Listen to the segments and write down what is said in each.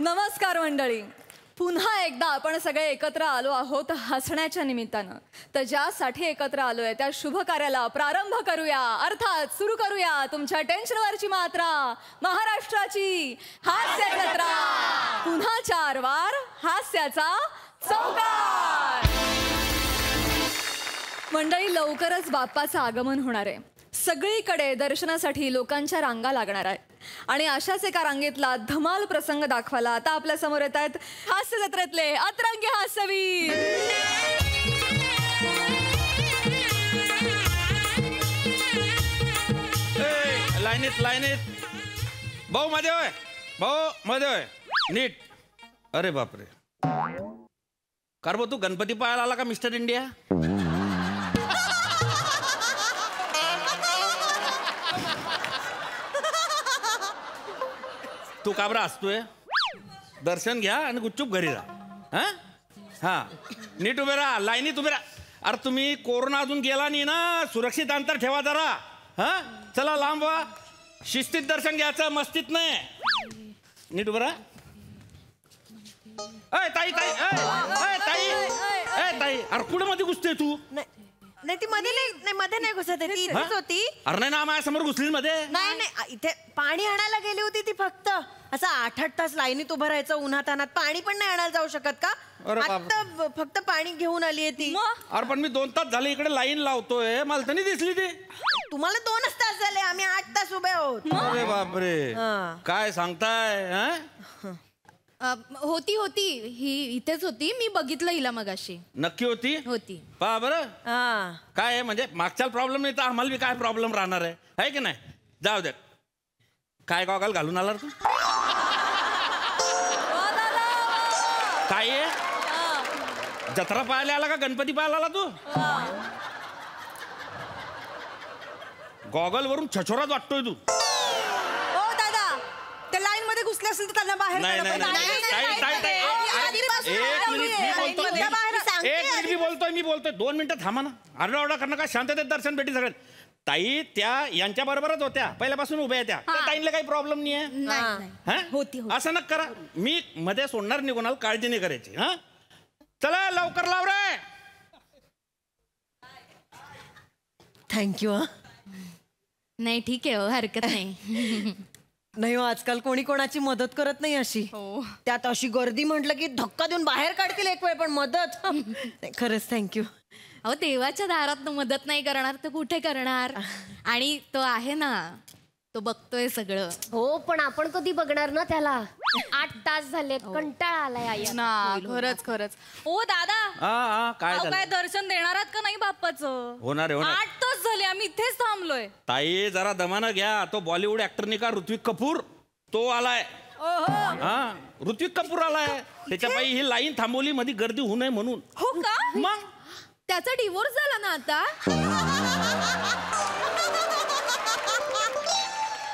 नमस्कार मंडळी. पुन्हा एकदा आपण सगळे एकत्र आलो आहोत हसण्याच्या निमित्तानं. तर ज्यासाठी एकत्र आलोय त्या शुभ कार्याला प्रारंभ करूया, अर्थात सुरू करूया तुमच्या टेन्शनवरची मात्रा, महाराष्ट्राची हास्य जत्रा. पुन्हा 4 वार हास्याचा चौकार. मंडळी, लवकरच बाप्पाचं आगमन होणार आहे. सगळीकडे दर्शनासाठी लोकांच्या रांगा लागणार आहेत आणि अशाच एका रांगेतला धमाल प्रसंग दाखवायला आता आपल्या समोर येत आहेत हास्य जत्रेतले अतरंगी हास्यवीर. लाईनीत भाऊ मध्ये होय, भाऊ मध्ये होय, नीट. अरे बापरे, कार भाऊ तू गणपती पाहायला आला का मिस्टर इंडिया? तू का बरं असतोय? दर्शन घ्या आणि गुपचूप घरी राहा. हा नीट उभे राहा, लाईनीत उभे राहा. अरे तुम्ही कोरोना अजून गेला नाही ना, सुरक्षित अंतर ठेवा जरा. हा चला लांब व्हा, शिस्तीत दर्शन घ्यायचं, मस्तीत नाही. नीट उभे राहा. ताई ताई ताई ताई, अरे कुठे मध्ये घुसते तू? नाही ती मध्ये नाही घुसत, ती इथेच होती. अरे नाही ना, माझ्यासमोर घुसली मध्ये. नाही इथे पाणी आणायला गेली होती ती. फक्त असं 8-8 तास लाईनीत उभं राहायचं, उन्हात अनात. पाणी पण नाही आणायला जाऊ शकत का? आता फक्त पाणी घेऊन आली आहे ती. अरे पण मी 2 तास झाले इकडे लाईन लावतोय, मला तर नाही दिसली ती. तुम्हाला 2च तास झाले, आम्ही 8 तास उभे आहोत. अरे बापरे, काय सांगताय? होती ही इथेच होती, मी बघितलं हिला मगाशी. नक्की होती? पहा बरं काय आहे, म्हणजे मागच्या प्रॉब्लेम नाही तर आम्हाला बी काय प्रॉब्लेम राहणार आहे की नाही? जाऊ दे. काय गॉगल घालून आला तू? काय आहे, जत्रा पाहायला आला का गणपती पाहायला आला तू? गॉगल वरून छछोरात वाटतोय तू. घुसले असेल तर त्यांना बाहेर नाही नाही मी बोलतोय 2 मिनिटं थांबा ना. आरडाओरडा करणं का, शांततेत दर्शन भेटी सगळ्यात. ताई त्या यांच्या बरोबरच होत्या, पहिल्यापासून उभ्या त्या ताईंना काही प्रॉब्लेम नाही आहे. असं नका करा, मी मध्ये सोडणार नाही कोणाला, काळजी नाही करायची. हा चला लवकर लाव रे. थँक्यू. नाही ठीक आहे, हरकत नाही. नाही हो, आजकाल कोणी कोणाची मदत करत नाही अशी. त्यात अशी गर्दी म्हटलं की धक्का देऊन बाहेर काढतील एक वेळ, पण मदत खरंच थँक्यू. अहो, देवाच्या दारात मदत नाही करणार तर कुठे करणार? आणि तो आहे ना, तो बघतोय सगळं. हो, पण आपण कधी बघणार ना त्याला? 8 तास झाले, कंटाळा आलाय ना. खरंच ओ दादा, काय दर्शन देणार आहात का नाही बाप्पाचं? होणार 8 तास झाले आम्ही इथेच थांबलोय. ताई जरा दमानं घ्या. तो बॉलिवूड ऍक्टर नाही का, ऋत्विक कपूर, तो आलाय. ऋत्विक कपूर आलाय, त्याच्या पायी ही लाईन थांबवली मध्ये गर्दी होऊ नये म्हणून. हो का? मग त्याचा डिवोर्स झाला ना आता.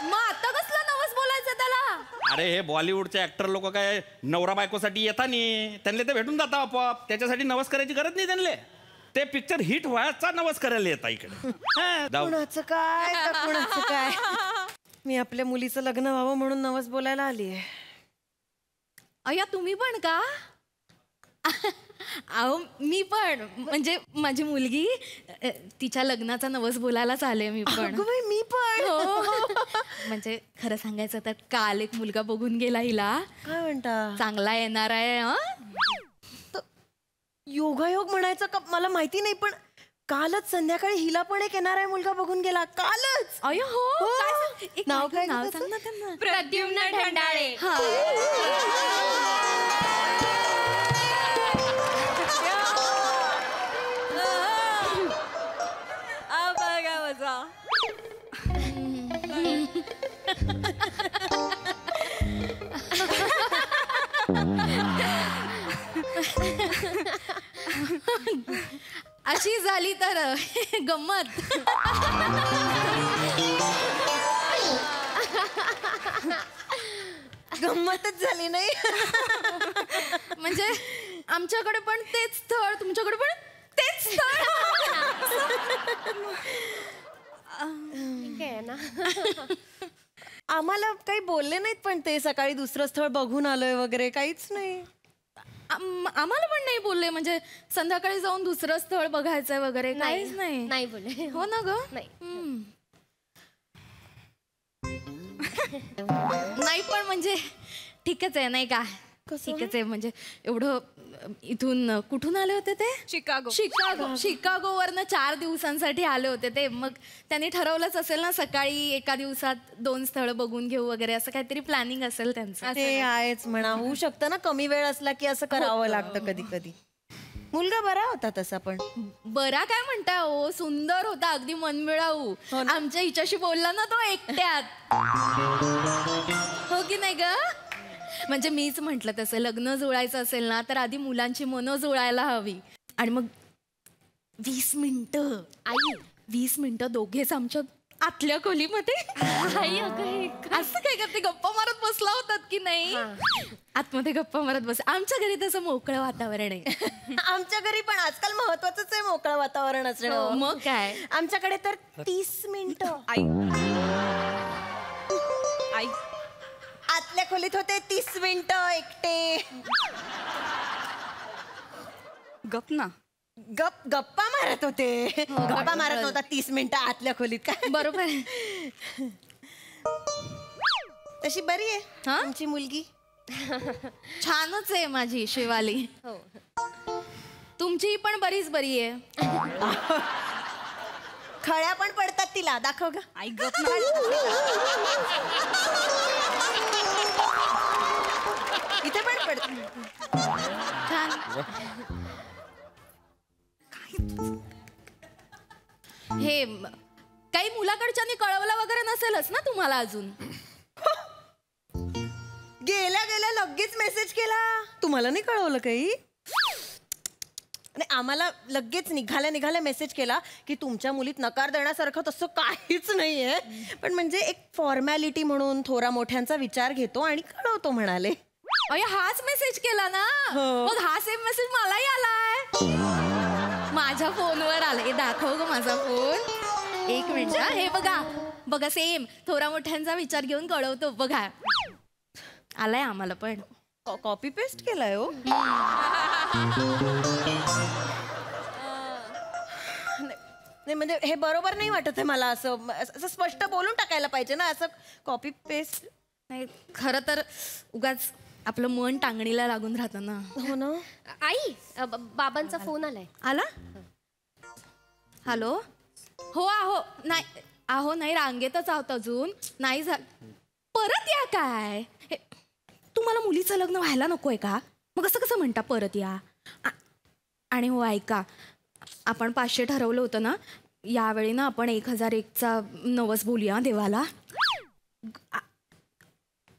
मग आता कसला नवस बोलायचं त्याला? अरे हे बॉलिवूडचे ऍक्टर लोक काय नवरा बायकोसाठी येता नाही, त्यांना ते भेटून जाता आपोआप. त्याच्यासाठी नवस करायची गरज नाही त्यांना. ते पिक्चर हिट व्हायचा नवस करायला येता इकडे. कुणाचं काय मी आपल्या मुलीचं लग्न व्हावं म्हणून नवस बोलायला आली आहे. अय्या, तुम्ही पण का? अहो, मी पण, म्हणजे माझी मुलगी, तिच्या लग्नाचा नवस बोलायलाच आले मी पण. मी पण. म्हणजे खरं सांगायचं तर काल एक मुलगा बघून गेला हिला. काय म्हणता? चांगला येणार आहे. योगायोग म्हणायचं का मला माहिती नाही, पण कालच संध्याकाळी हिला पण एक येणार आहे मुलगा बघून गेला. कालच. अय्या हो. नाव काय? नाव सांग ना त्यांना. प्रद्युम्न ढंडाळे. अशी झाली तर गंमत. गंमतच झाली नाही. म्हणजे आमच्याकडे पण तेच स्थळ, तुमच्याकडे पण तेच स्थळ. ठीक आहे ना. आम्हाला काही बोलले नाहीत पण ते सकाळी दुसरं स्थळ बघून आलोय वगैरे काहीच नाही. आम्हाला पण नाही बोलले, म्हणजे संध्याकाळी जाऊन दुसरं स्थळ बघायचंय वगैरे काहीच नाही. नाही बोलले. हो ना ग. नाही. नाही पण म्हणजे ठीकच आहे नाही का. ठीकच आहे म्हणजे एवढं इथून कुठून आले होते ते? शिकागोवरनं 4 दिवसांसाठी आले होते ते. मग त्यांनी ठरवलंच असेल ना सकाळी एका दिवसात 2 स्थळं बघून घेऊ वगैरे, असं काहीतरी प्लॅनिंग असेल त्यांचं. ते आहेच म्हणा. होऊ शकतं ना कमी वेळ असला की असं करावं लागतं कधी कधी. मुलगा बरा होता तसा पण. बरा काय म्हणता हो, सुंदर होता अगदी मनमिळाऊ. आमच्या हिच्याशी बोलला ना तो एकट्यात. हो की नाही ग. म्हणजे मीच म्हंटल तसं लग्न जुळायचं असेल ना तर आधी मुलांची मनं जुळायला हवी. आणि मग 20 मिनिटं 20 मिनिटं दोघेच आमच्या आतल्या खोलीमध्ये. असं काय करते, गप्पा मारत बसला होतात की नाही. आतमध्ये गप्पा मारत बस. आमच्या घरी तसं मोकळं वातावरण आहे. आमच्या घरी पण आजकाल महत्वाचंच आहे मोकळं वातावरण असणं. मग काय. आमच्याकडे तर 30 मिनिटं. आई आतल्या खोलीत होते 30 मिनिटं एकटे. गप ना. गप्पा मारत होते. गप्पा मारत नव्हता 30 मिनिटं आतल्या खोलीत. काय बरोबर. तशी बरी आहे तुमची मुलगी. छानच आहे माझी शिवाली. तुमची पण बरीच बरी आहे. खळ्या पण पडतात तिला. दाखव ग. आई गप. इथे पण पडत. छान. हे काही मुलाकडच्यानी कळवलं वगैरे नसेलच ना तुम्हाला अजून. गेल्या गेल्या लगेच मेसेज केला. तुम्हाला नाही कळवलं काही. आणि आम्हाला लगेच निघाल्या मेसेज केला की तुमच्या मुलीत नकार देण्यासारखं तसं काहीच नाहीये, पण म्हणजे एक फॉर्मॅलिटी म्हणून थोरा मोठ्यांचा विचार घेतो आणि कळवतो म्हणाले. अरे हाच मेसेज केला ना. मग हा सेम मेसेज मलाही आलाय. माझ्या फोनवर आलाय. दाखव ग माझा फोन. 1 मिनिट. हे बघा बघा सेम थोरा मोठ्यांचा विचार घेऊन कळवतो बघा. आलाय आम्हाला पण. कॉपी पेस्ट केलाय हो. नाही म्हणजे हे बरोबर नाही वाटत आहे मला. असं स्पष्ट बोलून टाकायला पाहिजे ना. असं कॉपी पेस्ट नाही. खरं तर उगाच आपलं मन टांगणीला लागून राहतं ना. हो ना. आई बाबांचा फोन आलाय. आला. हॅलो. हो आहो. नाही रांगेतच आहोत अजून. नाही परत या काय. तुम्हाला मुलीचं लग्न व्हायला नकोय का. मग असं कसं म्हणता परत या. आणि हो ऐका, आपण 500 ठरवलं होतं ना. यावेळी ना आपण 1001चा नवस बोलूया देवाला.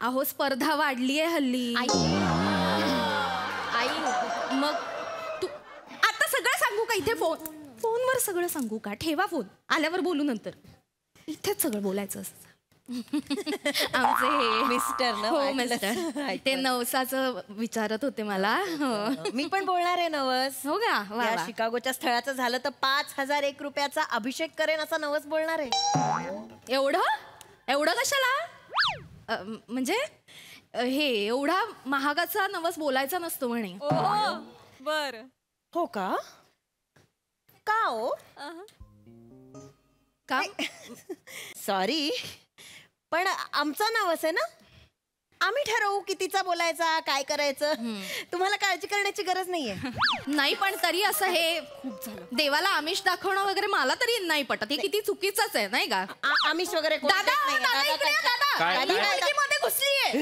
अहो स्पर्धा वाढली आहे हल्ली. आई मग तू आता सगळं सांगू का इथे फोनवर सगळं सांगू का. ठेवा फोन. आल्यावर बोलू नंतर. इथेच सगळं बोलायचं असतं. आमचे हे मिस्टर ना. हो मिस्टर. ते नवसाचं विचारत होते मला. हो. मी पण बोलणार आहे नवस. हो का. वा या वा. शिकागोच्या स्थळाचं झालं तर 5001 रुपयाचा अभिषेक करेन असा नवस बोलणार आहे. एवढं कशाला. म्हणजे हे एवढा महागाचा नवस बोलायचा नसतो म्हणे. बर. हो का. का हो. का. सॉरी पण आमचा नवस आहे ना. आम्ही ठरवू कितीचा बोलायचा काय करायचं. तुम्हाला काळजी करण्याची गरज नाहीये. नाही पण तरी असं हे देवाला आमिष दाखवणं वगैरे मला तरी नाही पटत. हे किती चुकीचंच आहे नाही का. आमिष वगैरे कोण दादा देत नाही. दादा इकडे या, दादा. काय? ही मुलगीमध्ये घुसलीये.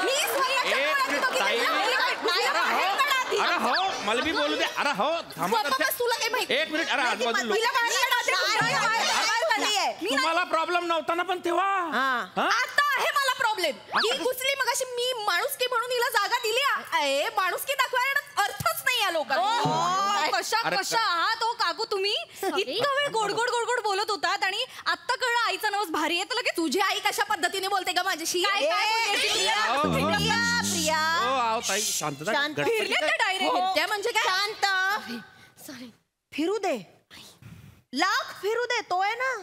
मी स्वतः अरे हो मला बी बोलू दे. अरे हो थांबा. तुला काही माहिती. 1 मिनिट. अरे आजूबाजूला तुम्हाला प्रॉब्लेम नव्हता ना पण तेव्हा. आता आहे मला प्रॉब्लेम. ही घुसली मग अशी मी माणुसकी म्हणून हिला जागा दिली. माणुसकी दाखवायला अर्थच नाही या लोकांना. कशा आहात हो काकू तुम्ही. इतका वेळ गोड गोड गोड गोड बोलत होतात आणि आत्ता कळलं आईचा नवस भारी आहे. तर लगेच तुझी आई कशा पद्धतीने बोलते का माझ्याशी. प्रिया ताई शांतता. शांत. त्या म्हणजे काय. शांत. फिरू दे. लाख फिरू दे. तो आहे ना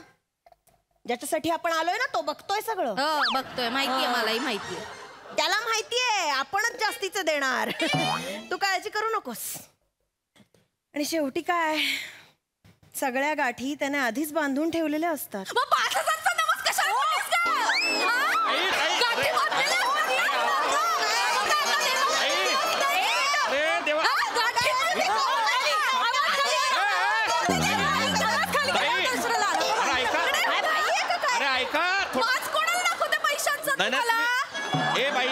ज्याच्यासाठी आपण आलोय ना तो बघतोय सगळं. बघतोय, माहितीये, मलाही माहितीये. त्याला माहितीये आपणच जास्तीचं देणार. तू काळजी करू नकोस. आणि शेवटी काय, सगळ्या गाठी त्याने आधीच बांधून ठेवलेल्या असतात. मग 5,000चा नवस कशाला बोललीस का? हा? गाठी बांधलेल्या अरे देवा अरे ऐका पाच कोणाला दाखवते पैशांचं नाही तुम्हाला? नाही ए बाई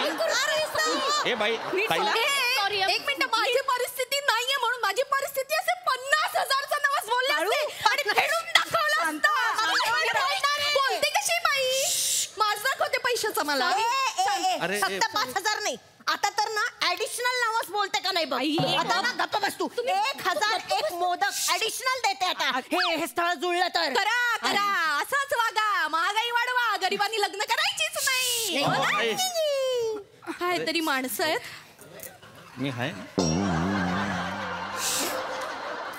सॉरी, एक मिनिट, माझी परिस्थिती नाहीये म्हणून माझी परिस्थिती असे 50,000चा नवस बोलले असते आणि फेडून दाखवलं असतं. बोलते कशी बाई? माझं दाखवते पैशाचं मला. अरे, फक्त 5,000 नाही, आता तर ना ऍडिशनल नवस बोलते का नाही बघ. आता ना गप्प बस तू. 1,001 मोदक ऍडिशनल देते आता. हे स्थळ जुळलं तर. करा करा, असंच वागा, महागाई वाढवा, गरिबांनी लग्न करायचीच नाही. हो ना? आई. काय तरी माणसं आहेत. मी आहे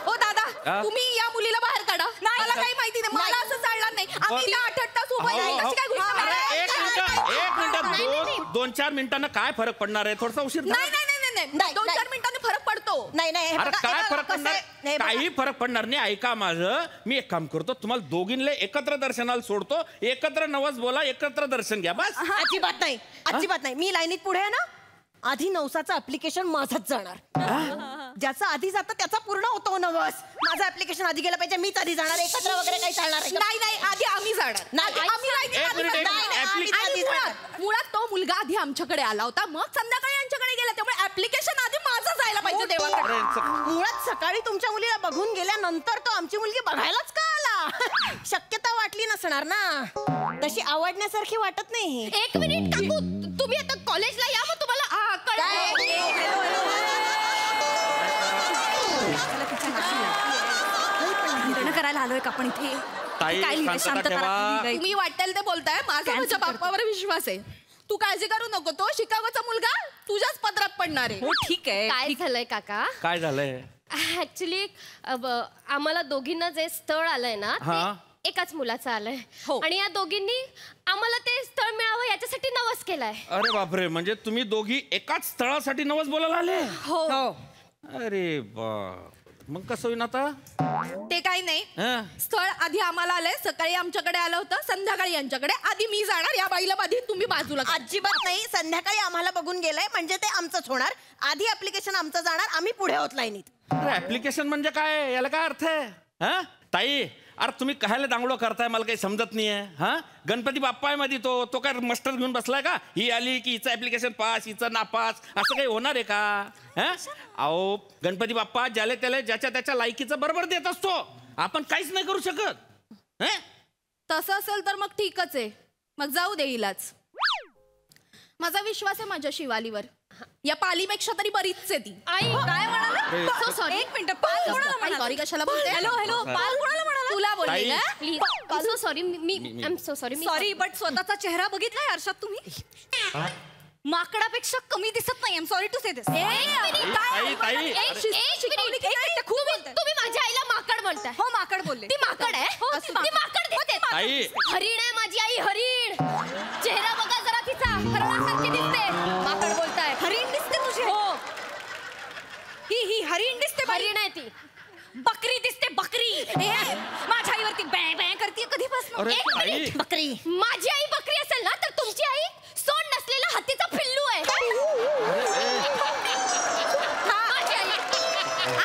ओ दादा, हा? तुम्ही या मुलीला बाहेर काढा. मला काही माहिती नाही, मला असं चालणार नाही. आम्ही इथं 8 तास उभं राहिलो, कशी काय गोष्ट अरे, करताय? एक मिनिट 2-4 मिनिटांना काय फरक पडणार आहे? थोडासा उशीर झाला. नाही नाही नाही नाही, नाही, 2-4 नाही. मिनिटांनी फरक पडतो. नाही नाही हे अरे बघा, काय हे फरक बघा, पडणार कसं आहे, हे बघा. काही फरक पडणार नाही. ऐका माझं, मी एक काम करतो, तुम्हाला दोघींना एकत्र दर्शनाला सोडतो. एकत्र नवस बोला, एकत्र दर्शन घ्या बस. अजिबात नाही, अजिबात नाही. मी लाईनीत पुढे आहे ना, आधी नवसाचं ऍप्लिकेशन माझंच जाणार. ज्याचा आधी जातं त्याचा पूर्ण होतो नवस. माझं ऍप्लिकेशन आधी गेलं पाहिजे, मीच आधी जाणार. एकत्र वगैरे काही चालणार नाही. नाही नाही, आधी आम्ही जाणार. नाही, आम्ही लाईनीत एक आधी मिनिट, जाणार. एक आणि मिनिट. आधी मुळात तो मुलगा आधी आमच्याकडे आला होता, मग संध्याकाळी यांच्याकडे गेला, त्यामुळे ऍप्लिकेशन आधी माझं जायला पाहिजे देवाकडे. अरे, मुळात सकाळी तुमच्या मुलीला बघून गेल्यानंतर तो आमची मुलगी बघायलाच का आला? शक्यता वाटली नसणार ना. तशी आवडण्यासारखी वाटत नाही. एक मिनिट काकू, तुम्ही आता कॉलेजला या, मग तुम्हाला करायला आलोय का आपण इथे? ताई, काय लिहिलंय? शांतता ठेवा. तुम्ही वाटेल ते बोलताय, माझा माझ्या बाप्पावर विश्वास आहे. तू काळजी करू नको, तो शिकागोचा मुलगा तुझ्याच पदरात पडणार आहे. हो ठीक आहे. काय झालंय काका? काय झालंय? ऍक्च्युली आम्हाला दोघींना जे स्थळ आलंय ना, हा. ते एकाच मुलाचं आलंय. हो. आणि या दोघींनी आम्हाला ते स्थळ मिळावं याच्यासाठी नवस केलाय. अरे बापरे, म्हणजे तुम्ही दोघी एकाच स्थळासाठी नवस बोलायला आले? हो. अरे बा, मग कसं होईन आता? ते काही नाही, हं? स्थळ आधी आम्हाला आलंय, सकाळी आमच्याकडे आलं होतं, संध्याकाळी यांच्याकडे. आधी मी जाणार, या बाईला आधी तुम्ही बाजूला करा. अजिबात नाही. संध्याकाळी आम्हाला बघून गेलंय म्हणजे ते आमचंच होणार. आधी ऍप्लिकेशन आमचं जाणार, आम्ही पुढे होत लाईनीत. अरे ऍप्लिकेशन म्हणजे काय? याला काय अर्थ आहे? हा ताई, अरे तुम्ही कायला दांगडो करताय, मला काही समजत नाहीये. हा, गणपती बाप्पा आहे मध्ये तो काय मस्टर घेऊन बसलाय का? ही आली की हिचं ऍप्लिकेशन पास, हिचं नापास, असं काही होणार आहे का? हा, अहो गणपती बाप्पा ज्याला त्याला ज्याच्या त्याच्या लायकीचं बरोबर देत असतो. आपण काहीच नाही करू शकत. हं? तसं असेल तर मग ठीकच आहे, मग जाऊ दे हिलाच. माझा विश्वास आहे माझ्या शिवालीवर. या पालीपेक्षा तरी बरीच आहे ती. आई काय म्हणाला? So sorry. एक मिनिट, पाल कोणाला म्हणाला? सॉरी कशाला बोलते? हॅलो हॅलो, पाल कोणाला म्हणाला? तुला बोलले ताई. ना? Please so sorry. Me I am so sorry. Sorry, but स्वतःचा चेहरा बघितलाय आरशात तुम्ही? माकडापेक्षा कमी दिसत नाही. सॉरी टू से दिस. ताई, ताई, तुम्ही माझ्या आईला माकड बोलताय? हो, माकड बोलले. ती माकड आहे? हो, ती माकड दिसते. ताई. हरिण आहे माझी आई, हरिण. चेहरा बघा जरा तिचा, हरणासारखी दिसते. माकड बोलताय? हरिण दिसते तुझे? हो, ही हरिण दिसते. हरिण आहे ती. बकरी दिसते, बकरी. माझ्या आईवरती बॅ बॅ करते कधीपासून. अरे एक ताई, मिनिट. बकरी. माझी आई बकरी असेल ना, तर तुमची आई सोंड नसलेला हत्तीचा पिल्लू आहे. माझी आई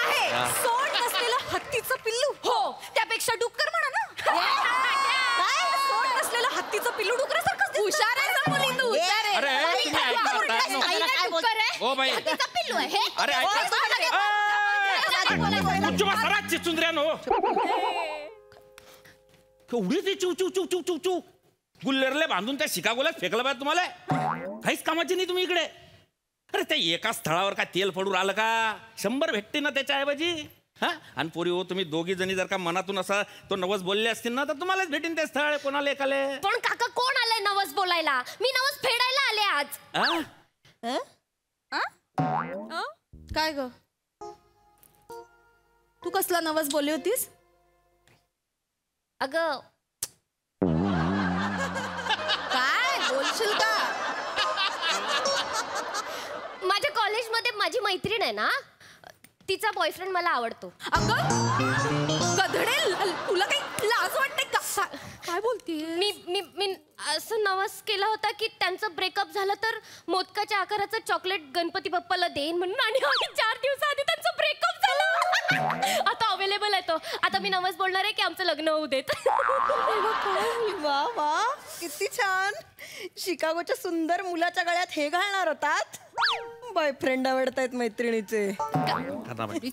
आहे सोड नसलेलं हत्तीचं पिल्लू. हो. त्यापेक्षा डुक्कर म्हणा ना. काय सोड नसलेलं हत्तीचं पिल्लू डुकरासारखंच दिसतं. हुशार आहे ना मुली तू, हुशार आहे. अरे तुम्ही ऐका ताई. आई काय डुक्कर आहे? O by. हत्तीचा पिल्लू आहे हे. अरे चिचुंद्र्यानो, केवढी ती चिव चिव चिव चिव चिव चिव गुल्लेरले बांधून त्या शिकागोल्यात फेकलं पाहिजे तुम्हाला. काहीच कामाची नाही तुम्ही इकडे. अरे त्या एका स्थळावर काय तेल पडून आलं का? 100 भेटते ना त्याच्याऐवजी. हा, आणि पोरी हो, तुम्ही दोघी जणी जर का मनातून असा तो नवस बोलले असतील ना, तर तुम्हालाच भेटेन ते स्थळ. कोणाला एकाले? पण काका कोण आलंय नवस बोलायला? मी नवस फेडायला आले आज. हा? काय ग, तू कसला नवस बोलली होतीस? अगं करशील का? माझ्या कॉलेजमध्ये माझी मैत्रीण आहे ना, तिचा बॉयफ्रेंड मला आवडतो. अगं गधडे, तुला काही लाज वाटते का? काय बोलते? मी असं नवस केला होता की त्यांचं ब्रेकअप झालं तर मोदकाच्या आकाराचं चॉकलेट गणपती बाप्पाला देईन म्हणून, आणि 4 दिवसाआधी त्यांचं ब्रेकअप झालं. आता अवेलेबल आहे तो. आता मी नवस बोलणार आहे की आमचं लग्न होऊ देत. वा वा, किती छान. शिकागोच्या सुंदर मुलाच्या गळ्यात हे घालणार होतात. बॉयफ्रेंड आवडतायत मैत्रिणीचे.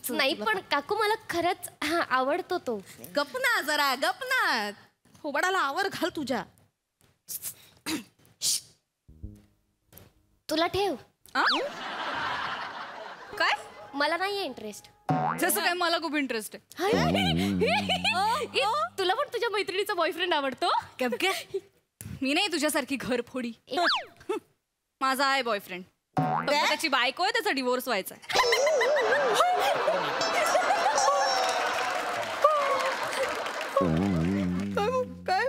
नाही पण काकू, मला खरंच आवडतो तो. गप ना जरा, गप ना. थोबाडाला आवर घाल तुझ्या. तुला ठेव. काय? मला नाहीये इंटरेस्ट. जसं काय मला खूप इंटरेस्ट आहे. तुला पण तुझ्या मैत्रिणीचा बॉयफ्रेंड आवडतो? मी नाही तुझ्यासारखी घरफोडी. माझा आहे बॉयफ्रेंड. त्याची बायको आहे, त्याचा डिवोर्स व्हायचा आहे. काय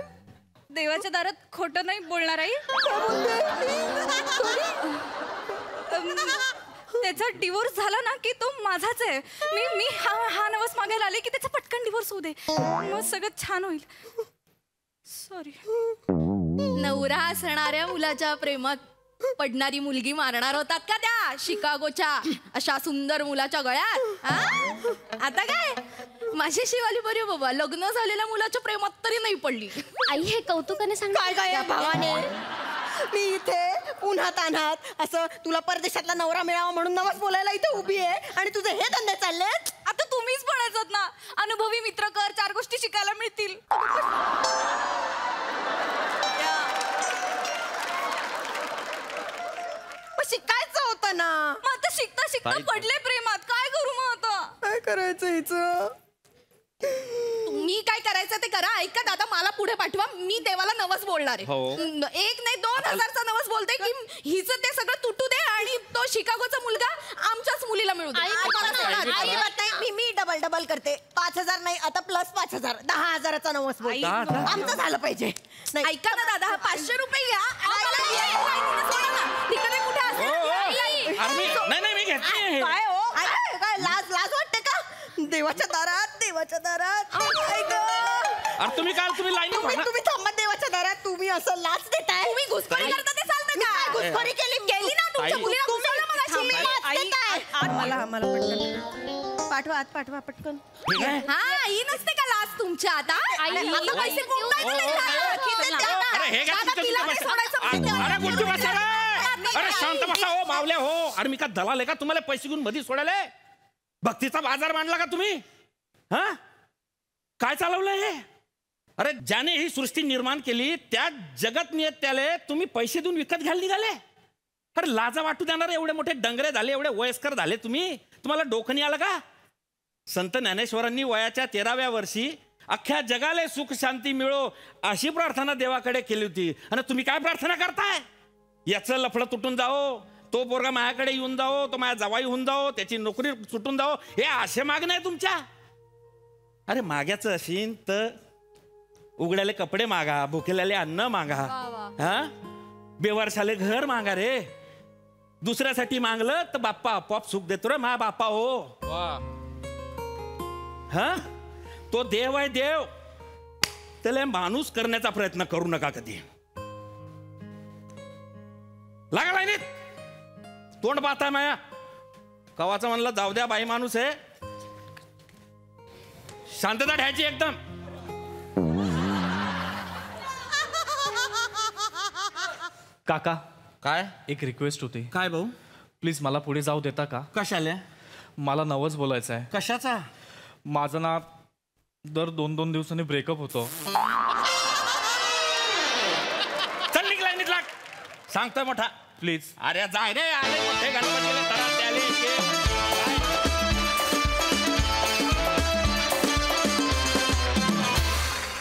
देवाच्या दारात खोटं नाही बोलणार आई. त्याचा डिवोर्स झाला ना की तो माझाच आहे. मी हा नवस मागायला आले की त्याचा पटकन डिवोर्स होऊ दे, मग सगळं छान होईल. सॉरी. नवरा असणाऱ्या मुलाच्या प्रेमात पडणारी मुलगी मारणार होतात का त्या शिकागोच्या अशा सुंदर मुलाच्या गळ्यात? आता काय माझी शिवाली बरी बाबा, लग्न झालेल्या मुलाच्या प्रेमात तरी नाही पडली. आई हे कौतुकाने सांग. काय काय या भावाने, मी इथे उन्हात अनात असं तुला परदेशातला नवरा मिळावा म्हणून नवस बोलायला इथे उभी आहे, आणि तुझे हे धंदे चाललेत. आता तुम्हीच म्हणायचं ना, अनुभवी मित्र कर, 4 गोष्टी शिकायला मिळतील. शिकायचं होतं ना. मग आता शिकता शिकता पडले प्रेमात, काय करू मग आता? काय करायचं हिचं? तुम्ही काय करायचं ते करा. ऐका दादा, मला पुढे पाठवा. मी देवाला नवस बोलणार आहे. 1 नाही 2,000चा नवस बोलते की हिचं ते सगळं तुटू दे आणि तो शिकागोचा मुलगा आमच्याच मुलीला मिळू दे. अजिबात नाही. मी डबल करते. 5,000 नाही, आता प्लस 5,000, 10,000चा नवस बोलते. आमचं झालं पाहिजे. नाही ऐका ना दादा, 500 रुपये घ्या. तिकडे कुठे असेल नाही मी घेतली. काय हो, काय लाज वाटते का? देवाच्या दारात अरे तुम्ही तुम्ही थांबा. देवाच्या दारात तुम्ही असं लाच देताय. तुम्ही घुसखोरी करता ते चालतं का? घुसखोरी केली ना तुमच्या मुलीला घुसवलं मगाशी. मला पटकन पाठवा, आत पाठवा पटकन. हा, ही नसते का लाच तुमच्या आता? आता पैसे कोण नाही दिले दादा? अरे हे घ्या दादा, तिला नाही सोडायचं म्हणजे अरे गुड्डू बसा रे. अरे शांत बसा हो मावल्या हो. अरे मी का दलाल आहे का तुम्हाला पैसे घेऊन मध्ये सोडायला? भक्तीचा बाजार मांडला का तुम्ही? हा, काय चालवलंय हे? अरे ज्याने ही सृष्टी निर्माण केली त्या जगत त्याला तुम्ही पैसे देऊन विकत घ्यायला निघाले. अरे लाजा वाटू देणार, एवढे मोठे डंगरे झाले, एवढे वयस्कर झाले तुम्ही, तुम्हाला डोकं नाही आलं का? संत ज्ञानेश्वरांनी वयाच्या 13व्या वर्षी अख्ख्या जगाला सुख शांती मिळो अशी प्रार्थना देवाकडे केली होती, आणि तुम्ही काय प्रार्थना करताय? याचं लफडं तुटून जाओ, तो पोरगा माझ्याकडे येऊन जाओ, तो माझ्या जावाई होऊन जाओ, त्याची नोकरी सुटून जाओ, हे असे मागणं आहे तुमच्या? अरे माग्याचं असेल तर उघड्याले कपडे मागा, भुकेल्याले अन्न मागा, हा, बेवारशाले घर मागा रे. दुसऱ्यासाठी मागलं तर बाप्पा आपोआप सुख देतो रे मा बाप्पा हो. हा, तो देव आहे देव, त्याला माणूस करण्याचा प्रयत्न करू नका कधी. लागा लाईनीत, तोंड पाहताय माया. कवाचं म्हणलं जाऊ द्या, बाई माणूस आहे, शांतता ठेवायची एकदम. काका, काय एक रिक्वेस्ट होती. काय भाऊ? प्लीज मला पुढे जाऊ देता का? कशाले? मला नवस बोलायचं आहे. कशाचा? माझं ना दर 2-2 दिवसांनी ब्रेकअप होतो. चल निघ लाईनीत लाग, सांगतोय मोठा. प्लीज. अरे जाय रे, आले मोठे गणपतीला तराटे आले.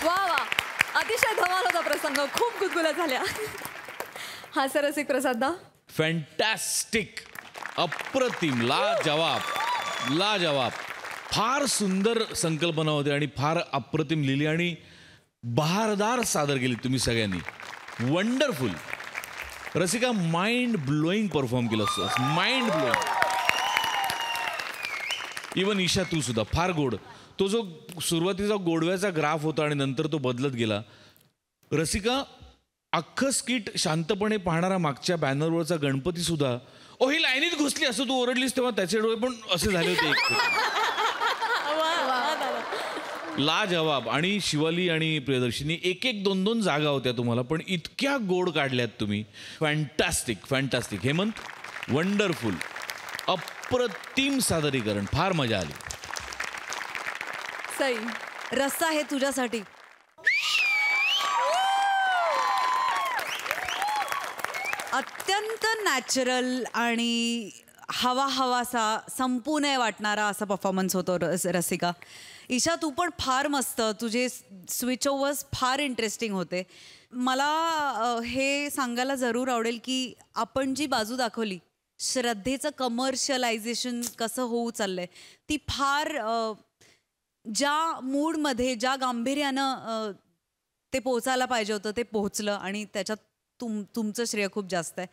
वा वा, अतिशय धमाल होता प्रसंग, खूप गुदगुल्या झाल्या. हा सर रसिक प्रसाद. फॅन्टॅस्टिक, अप्रतिम, लाजवाब. फार सुंदर संकल्पना होती आणि फार अप्रतिम लिहिली आणि बहारदार सादर केली तुम्ही सगळ्यांनी. Wonderful. Rasika mind blowing perform केलं, माइंड ब्लोईंग. इवन ईशा तू सुद्धा फार गोड. तो जो सुरुवातीचा गोडव्याचा ग्राफ होता आणि नंतर तो बदलत गेला. रसिका अख्खं स्किट शांतपणे पाहणारा मागच्या बॅनरवरचा गणपती सुद्धा ओ ही लाईनीत घुसली असं तू ओरडलीस तेव्हा त्याचे डोळे पण असे झाले होते. लाजवाब. आणि शिवाली आणि प्रियदर्शिनी एक एक 2-2 जागा होत्या तुम्हाला, पण इतक्या गोड काढल्यात तुम्ही. Fantastic fantastic. हेमंत वंडरफुल, अप्रतिम सादरीकरण, फार मजा आली. सई रस्सा हे तुझ्यासाठी. अत्यंत नॅचरल आणि हवासा संपू नये वाटणारा असा परफॉर्मन्स होतो रसिका. ईशा तू पण फार मस्त, तुझे स्विच ओव्हर्स फार इंटरेस्टिंग होते. मला हे सांगायला जरूर आवडेल की आपण जी बाजू दाखवली श्रद्धेचं कमर्शियलायझेशन कसं होऊ चाललंय, ती फार ज्या मूडमध्ये ज्या गांभीर्यानं ते पोहोचायला पाहिजे होतं ते पोहोचलं आणि त्याच्यात तुमचं श्रेय खूप जास्त आहे.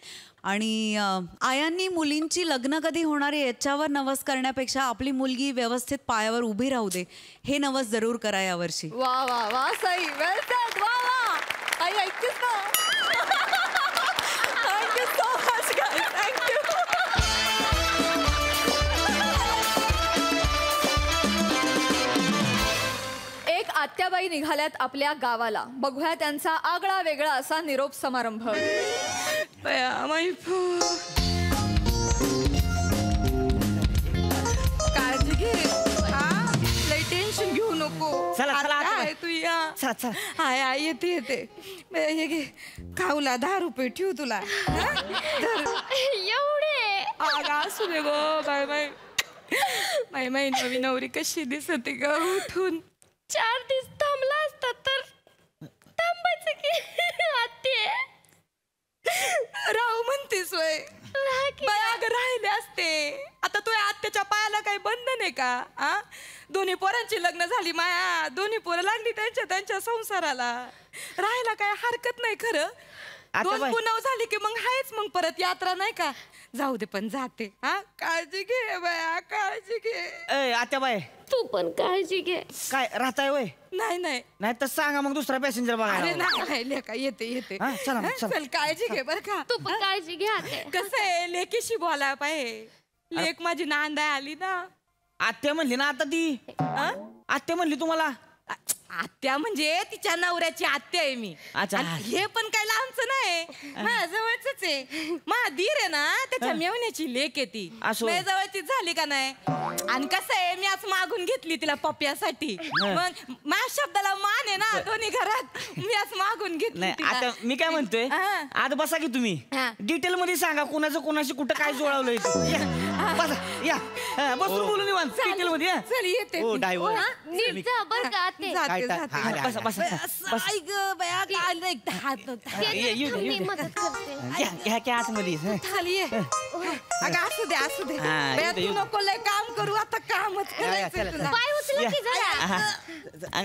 आणि आयांनी मुलींची लग्न कधी होणार आहे याच्यावर नवस करण्यापेक्षा आपली मुलगी व्यवस्थित पायावर उभी राहू दे हे नवस जरूर करा यावर्षी. वा वा वा सई, वेल सेड. वा वा आई ऐकतेस ना. Thank you so much guys, thank you. एक आत्याबाई निघाल्यात आपल्या गावाला. बघूया त्यांचा आगळा वेगळा असा निरोप समारंभ. काळजी घे, लय टेन्शन घेऊ नको. चला तू या. चला. हाय हाय, येते. हे घे, खाऊला 10 रुपये ठेवू तुला. एवढे असू दे गो. बाय नवी नवरी कशी दिसते ग. उठून 4 दिवस थांबला असता तर थांबायचं की आत्ते. राहू म्हणतेस वय. अगं राहिले असते. आता तू आत्याच्या पायाला काही बंधन आहे का? दोन्ही पोरांची लग्न झाली माया, दोन्ही पोरं लागली त्यांच्या संसाराला. राहायला काय हरकत नाही खरं. 2 पुनव झाली की मग हायच, मग परत यात्रा नाही का. जाऊ दे पण जाते. काळजी घे बाया, काळजी घे. आत्याबाई तू पण काळजी घे. काय राहताय वय? नाही तर सांगा मग दुसरा पॅसेंजर अरे बघायला. नाही लेका, येते. चला. चल काळजी घे बर का. तू पण काळजी घे आत्ते. कसं आहे, लेकीशी बोलायला पाहिजे. लेक माझी नांदाय आली ना. आत्या म्हणली ना आता ती. आत्या म्हणली तुम्हाला. आत्या म्हणजे तिच्या नवऱ्याची आत्या आहे मी. अच्छा. आणि हे पण काय लांबचं नाही, माझ्या जवळच आहे. माझा धीर आहे ना, त्याच्या मेवण्याची लेक आहे ती. माझ्या जवळची झाली का नाही. आणि कसं आहे, मी आज मागून घेतली तिला पप्प्यासाठी. मग माझ्या शब्दाला मान आहे ना दोन्ही घरात. मी आज मागून घेतली तिला. आता मी काय म्हणतोय, आता बसा की तुम्ही डिटेल मध्ये सांगा कोणाचं कोणाशी कुठं काय जुळवलंय. या बसून बोलून निवांत डिटेल मध्ये. चल येते. नीट जा बरं का आत्ते. मी मदत करते. आतमध्ये असू दे. तू नको लय काम करू, आता कामच करायचं तुला. पाय उचला की जरा.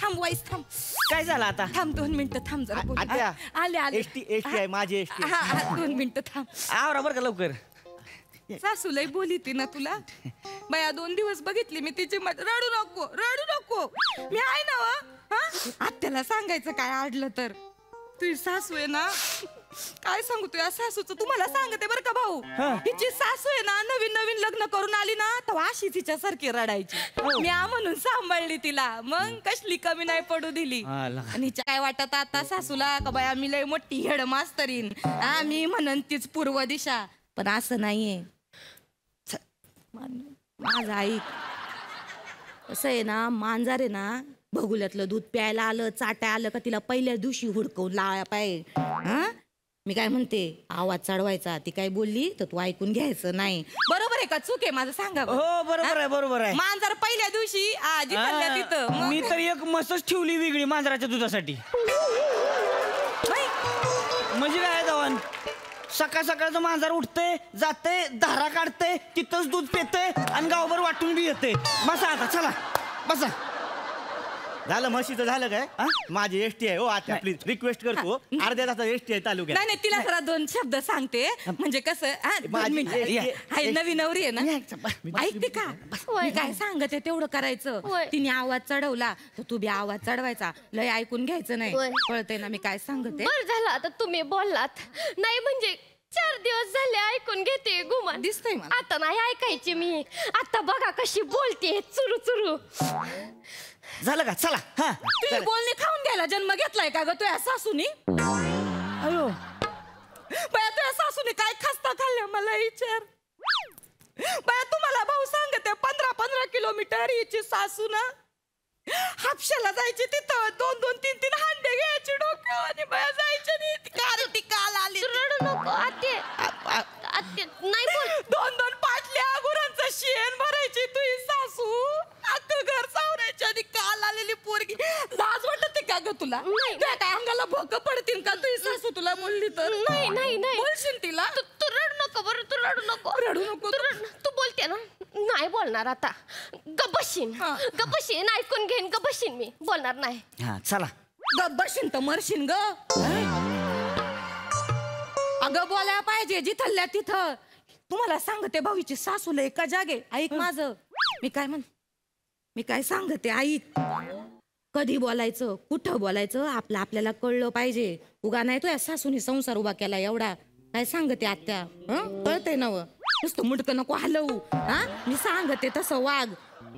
थांब वाईस थांब. काय झालं आता? थांब 2 मिनिटं थांब जरा. आले. एसटी आहे माझी एसटी. 2 मिनिटं थांब. आवरा बरं का लवकर. सासू लय बोली ती ना तुला. बाया 2 दिवस बघितली मी तिची. रडू नको. मी आहे ना व. आत्याला सांगायचं काय अडलं तर. तुझी सासू आहे ना, काय सांगू तुझ्या सासूचं. तुम्हाला सांगते बरं का भाऊ, तिची सासू आहे ना, नवीन लग्न करून आली ना तर अशी तिच्यासारखी रडायची. मी म्हणून सांभाळली तिला. मग कसली कमी नाही पडू दिली. आणि काय वाटत आता सासूला का बाया मी लय मोठी हेड मास्तरीन. मी म्हणन तीच पूर्व दिशा. पण असं नाहीये. माझं ऐक, असं आहे ना, मांजर आहे ना, भगुल्यातलं दूध प्यायला आलं, चाटाय आलं का तिला पहिल्या दिवशी हुडकवून लावायला पाहिजे. मी काय म्हणते, आवाज चढवायचा. ती काय बोलली तर तू ऐकून घ्यायचं नाही. बरोबर आहे का चूक आहे माझं सांगा. हो बरोबर आहे. मांजर पहिल्या दिवशी तिथं मी तर एक मसच ठेवली वेगळी मांजराच्या दुधासाठी. म्हणजे काय जवान, सकाळचं मांजर उठते जाते, धारा काढते, तिथंच दूध पिते आणि गावभर वाटून बी येते. बसा आता, चला बसा. झालं म्हशीचं झालं काय हा? माझी एसटी आहे हो आता प्लीज रिक्वेस्ट करतो अर्ध्या तासात एसटी आहे तालुक्यात. नाही नाही तिला जरा 2 शब्द सांगते म्हणजे कसं माझी- हाय नवी नवरी आहे ना ऐकते का मी काय सांगते तेवढं करायचं होय. तिने आवाज चढवला तर तू बी आवाज चढवायचा लय ऐकून घ्यायचं नाही होय. कळतंय ना मी काय सांगते बर झालं आता तुम्ही बोललात नाही म्हणजे 4 दिवस झाले ऐकून घेते गुमान दिसतंय मला. आता नाही ऐकायची मी आता बघा कशी बोलते चुरू चुरू झालं का चला हा तुझी बोलणी खाऊन घ्यायला जन्म घेतलाय का ग तुझ्या सासूनी अयो बया तुझ्या सासूने काय खस्ता खाल्ल्या मला विचार बया तुम्हाला भाऊ सांगते 15-15 किलोमीटर हिची सासू ना हापशाला जायची तिथं 2-2, 3-3 हांडे घ्यायची डोक्यावर आणि बया जायची नाही ती काल आली तू रडू नको आते आते नाही बोल 2-2 पाटल्या गुरांचं शेण भरायची तुझी सासू अख्खं घर सावरायची आणि काल आलेली पोरगी लाज वाटते का ग तुला त्या काय अंगाला भोकं पडतील का तुझी सासू तुला बोलली तर नाही नाही नाही बोलशील तिला तू रडू नको बरं तू रडू नको रडू नको तू बोलते ना नाही बोलणार आता गबशीन गबशीन ऐकून घेईन गबशीन मी बोलणार नाही हा चला गब्बरशीन तर मरशीन ग अगं बोलायला पाहिजे जिथल्या तिथं तुम्हाला सांगते भाऊची सासूला एका जागे ऐक माझं मी काय सांगते ऐक कधी बोलायचं कुठं बोलायचं आपल्याला कळलं पाहिजे उगा नाही तो या सासूने संसार उभा केला एवढा काय सांगते आत्या कळतंय नव नुसतं मुडकं नको हलवू हा मी सांगते तसं वाघ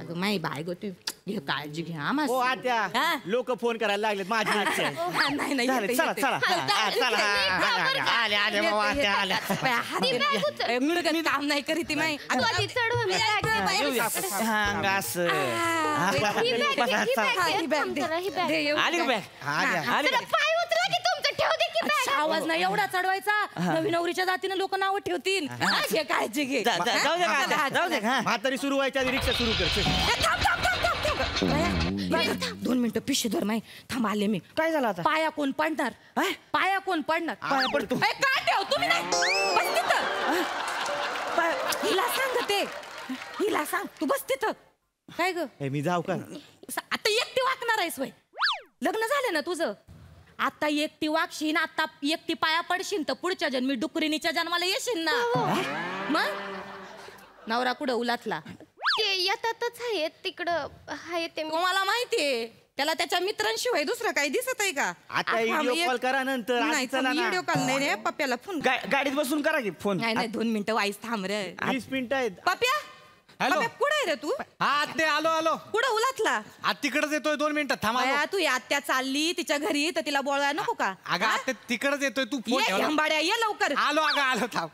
अगं माई बाय ग तू घे काळजी घ्या हो आत्या लोक फोन करायला लागलेत माझी इच्छा आहे नाही नाही झालं, येते, चला येते. चला हा, चला आले आले बाबा आत्या आल्या मुडकं काम नाही करीत माई तू आधी चढव मी हा अंगास ही बॅग आली का बॅग आली का? पाय उचला की तुमचं ठेव दे की बॅग आवाज नाही एवढा चढवायचा नवीन नवरीच्या जातीनं लोक नाव ठेवतील घे काळजी घे जाऊ दे का आत्या, जाऊ दे का म्हातारी सुरू व्हायच्या आधी रिक्षा सुरू कर बाया, 2 मिनिटं पिशवी धर माई थांब आले मी काय झालं आता पाया कोण पडणार पाया कोण पडणार पाया पडतो. काय ठेव तुम्ही नाही बस तिथं हिला सांगते हिला सांग तू बस तिथं काय ग मी जाऊ का आता एकटी वाकणार आहेस वय लग्न झालं ना तुझं आता एकटी वागशील आता एकटी पाया पडशील तर पुढच्या जन्मी डुकरिणीच्या जन्माला येशील ना मग नवरा कुठं उलातला ते येतातच आहेत तिकडं आहे ते तुम्हाला माहितीये त्याला त्याच्या मित्रांशिवाय दुसरं काही दिसत आहे का आता व्हिडिओ कॉल करा नंतर नाही चला ना व्हिडिओ कॉल नाही रे पप्प्याला फोन गाडीत बसून करा की फोन नाही नाही 2 मिनिटं वाईस थांब रे 20 मिनिटं आहेत पप्प्या हॅलो कुठे आहे रे तू हा ते आलो कुठं उलातला आज तिकडच येतोय 2 मिनिटं थांबा बाया, तू या आत्या चालली तिच्या घरी तर तिला बोलायला नको का अगं आता तिकडच येतोय तू फोन ये ठेवला. हंबाड्या ये लवकर आलो अगं आलो थांब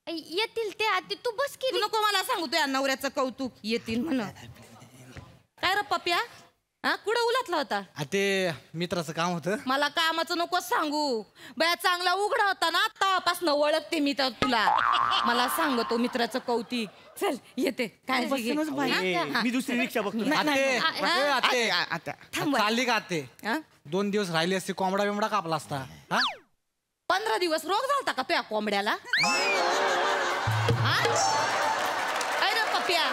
येतील ते आधी तू बस की तू नको मला सांगू तुझ्या नवऱ्याचं कौतुक येतील म्हण काय रे पप्प्या हा कुठं उलातला होता ते मित्राचं काम होतं मला कामाचं नको सांगू बया चांगला उघडा होता ना आतापासून ओळखते मी तर तुला मला सांगतो मित्राचं कौतिक चल येते काळजी घे हा? मी दुसरी रिक्षा बघतो आते थांब. चालली का आते हा? 2 दिवस राहिली असती कोंबडा बिमडा कापला असता हा 15 दिवस रोग झालता का तुझ्या कोंबड्याला हा? काय रे पप्प्या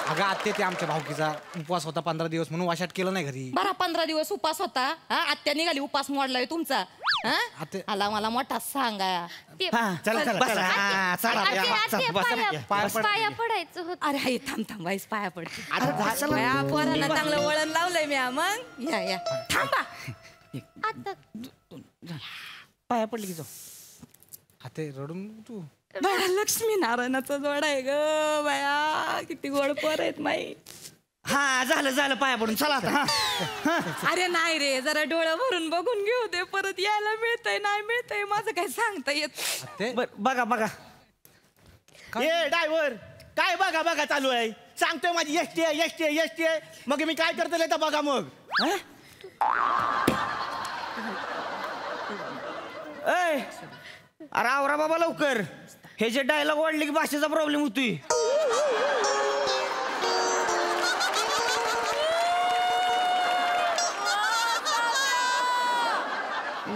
अगं आते ते आमच्या भाऊकीचा उपवास होता 15 दिवस म्हणून वाशाट केलं नाही घरी बरा 15 दिवस उपास होता हा आत्या निघाली उपास मोडलाय तुमचा हा आते- आला मला मोठा सांगा चला चला आते, चला पाया पडायचं होत अरे हाय थांब थांब वाईस पाया पडते आता बया, पोरांना चांगलं वळण लावलंय मी हा, मग या थांबा आता पाया पडली की जाऊ आते रडून तू बया लक्ष्मी नारायणाचा जोड आहे ग बया किती गोड पोर आहेत माई हा झालं पाया पडून चला आता हा अरे नाही रे जरा डोळं भरून बघून घेऊ दे परत यायला मिळतंय नाही मिळतंय माझं काही सांगता येत ते बघा ए ड्रायव्हर काय बघा चालू आहे सांगतोय माझी एसटी आहे मग मी काय करतो तर बघा मग अरे आवरा बाबा लवकर हे जे डायलॉग वाढले की भाषेचा प्रॉब्लेम होतोय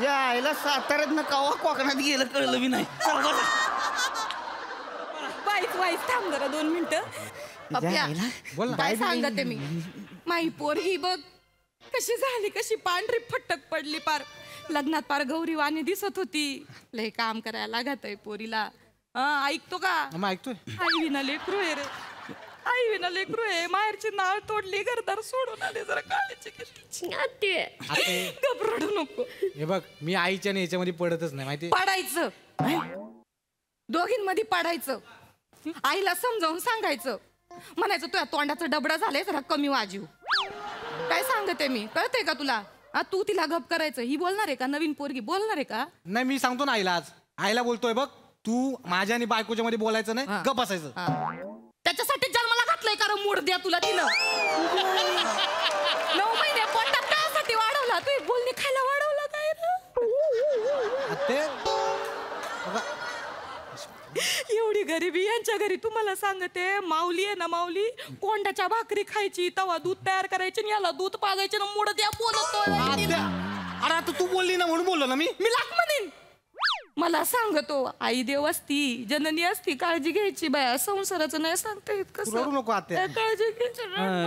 यायला साताऱ्यात न कवा कोकणात गेलं कळलं बी नाही वाईस थांब जरा 2 मिनिटं पप्प्या बोल ना. काय सांगते मी माई पोर ही बघ कशी झाली, कशी पांढरी फटक पडली, पार लग्नात पार गौरी वाणी दिसत होती. लय काम करायला लागत आहे पोरीला. ऐकतो का? मग ऐकतोय. आई विना लेकरू आहे रे, आई विना लेकरू आहे. माहेरची नाळ तोडली, घरदार सोडून आले, जरा काळजी आते, घबरडू नको. हे बघ, मी आईच्या आणि याच्यामध्ये पडतच नाही माहिती. पाडायचं, दोघींमध्ये पाडायचं. आईला समजावून सांगायचं, म्हणायचं तुझ्या तोंडाचं डबडा झालंय, जरा कमी वाजव. काय सांगते मी, कळतंय का तुला? तू तिला गप करायचं. ही बोलणार आहे का? नवीन पोरगी बोलणार आहे का? नाही, मी सांगतो ना आईला. आज आईला बोलतोय बघ, तू माझ्या आणि बायकोच्या मध्ये बोलायचं नाही, गप असायचं. त्याच्यासाठी जन्माला घातलंय का मूड द्या तुला तिनं? 9 महिने पोटात त्यासाठी वाढवला, तू बोलणी खायला वाढवला काय रे? एवढी गरिबी यांच्या घरी. तुम्हाला सांगते, माऊली आहे ना, माऊली कोंडाच्या भाकरी खायची, तवा दूध तयार करायचे आणि याला दूध पाजायचे ना मूड द्या बोलतोय. अरे आता तू बोलली ना म्हणून बोललो ना मी. लाख म्हणेन. मला सांगतो, आई देव असती, जननी असती, काळजी घ्यायची. बाया संसाराचं नाही सांगता येत कसं. रडू नको आत्या. काळजी घ्यायची.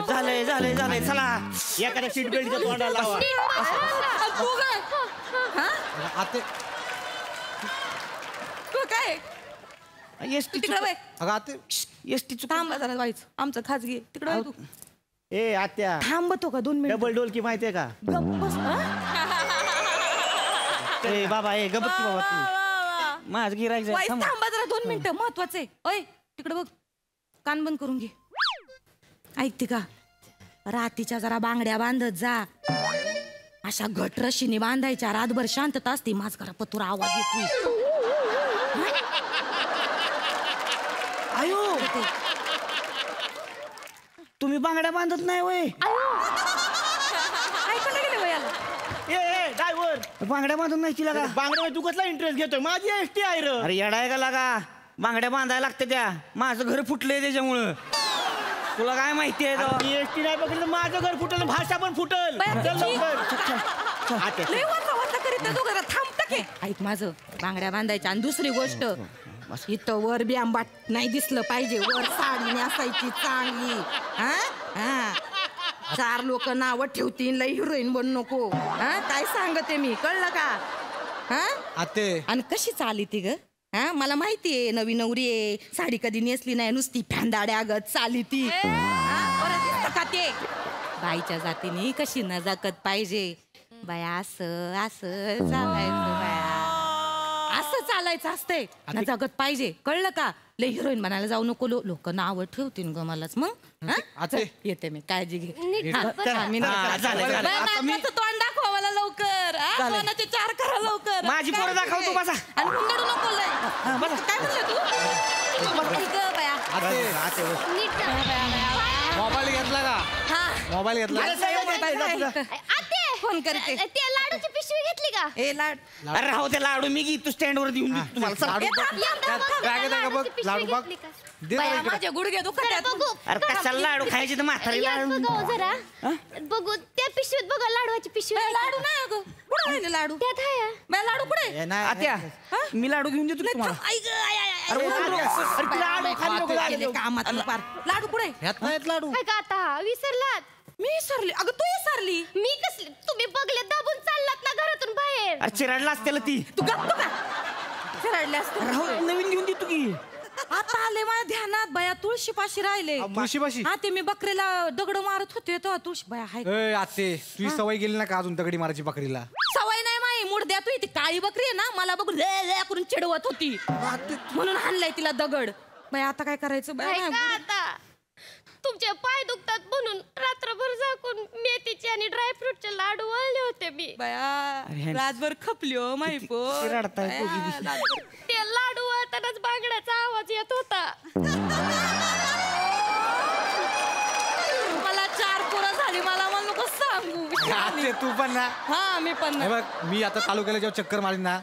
झालंय झालंय झालंय, चला एखाद्या सीट बेल्टच्या तोंडाला लावा. तू काय? आते, तू काय? एसटी तिकडे बाय. अगं आते, एसटी थांब जरा व्हायचं, आमचं खाजगी तिकडे तू. ए आत्या, थांबतो का 2 मिनिट? डबल डोल की माहितीये का? गप्प बस. ए बाबा, ए गबत की बाबा तू. माझ गिरायक थांबा जरा 2 मिनिटं, महत्वाचे. ओय तिकडे बघ, कान बंद करून घे. ऐकते का? रातीच्या जरा बांगड्या बांधत जा, अशा घट रशीने बांधायच्या. रातभर शांतता असते. माझ घरा पतुरा आवाज येतोय. आयो, तुम्ही बांगड्या बांधत नाही वय? ऐकायला गेले वयाला. ए ड्रायव्हर, बांगड्या बांधून नाही तिला का? बांगड्या तू कसला इंटरेस्ट घेतोय? माझी एसटी आहे रे. अरे येडाय का लागा, बांगड्या बांधायला लागते त्या. माझं घर फुटलंय त्याच्यामुळं. तुला काय माहितीये? एसटी नाही बघितलं, माझं घर फुटल, भाषा पण फुटल. थांबत की. ऐक माझं, बांगड्या बांधायच्या. आणि दुसरी गोष्ट, इथं वर बी आंबाट नाही दिसलं पाहिजे. वर साडी नेसायची चांगली. हा, 4 लोक नावं ठेवतील, लई हिरोईन बनू नको. काय सांगते मी, कळलं का? आते, आणि कशी चाली ती ग? मला माहितीये, नवी नवरी आहे, साडी कधी नेसली नाही, नुसती फॅंदाड्या गत चाली ती. का ते बाईच्या जातीने कशी नजाकत पाहिजे. बाया असं असं चालायचं, बाया असं चालायचं असतंय, नजाकत पाहिजे. कळलं का? लय हिरोईन बनायला जाऊ नको, लोक नावं ठेवतील ग मलाच. मग येते मी, काळजी घे. तोंड दाखवा मला लवकर. कोणाचे 4 करा लवकर. माझी पोरं दाखवतो बसा. आणि हुंदडू नको लय. काय म्हणलं तू? मोबाईल घेतला का? मोबाईल घेतला. फोन करते. ते लाडूची पिशवी घेतली का? ए लाड, अरे राहू ते लाडू, मी घेतो स्टँड वर देऊन तुम्हाला. लाडू बघ, दे बाया माझे गुडघे दुखत. अरे कशाला लाडू खायचे तर म्हातारी लाडू. जरा बघू त्या पिशवीत, बघा लाडूची पिशवी. लाडू नाही अगं, कुठं राहिले लाडू? त्यात आहे. बाया लाडू कुठे? आत्या, मी लाडू घेऊन देतो तुम्हाला. कामात लाडू कुठे? ह्यात नाहीत लाडू. काय का आता विसरलात? मी सरली. अगं तू सरली. मी कसली? तुम्ही बघले दाबून चाललात ना घरातून बाहेर. अरे चिराडला असतेला ती. तू गप्प का? चिराडली असते. नवीन घेऊन देतो की. आता आले माझ्या ध्यानात, बाया तुळशीपाशी राहिले. तुळशीपाशी? हा, ते मी बकरीला दगड मारत होते तेव्हा तुळशी. बाया हाय. आते, तुझी सवय गेली ना का अजून दगडी मारायची बकरीला? सवय नाही माई, मूड द्या. तू ती काळी बकरी आहे ना, मला बघून ले करून चिडवत होती, म्हणून हाणलाय तिला दगड. बाया आता काय करायचं? बाया आता तुमचे पाय दुखतात म्हणून रात्रभर झाकून मेथीचे आणि ड्रायफ्रूटचे लाडू वळले होते मी. बाया रातभर खपली हो माई पो. ते लाडू वळतानाच बांगड्याचा आवाज येत होता. मला 4 पोरं झाली, मला नको सांगू. तू पण ना. हा, मी पण बघ, मी आता तालुक्याला जेव्हा चक्कर मारीन ना,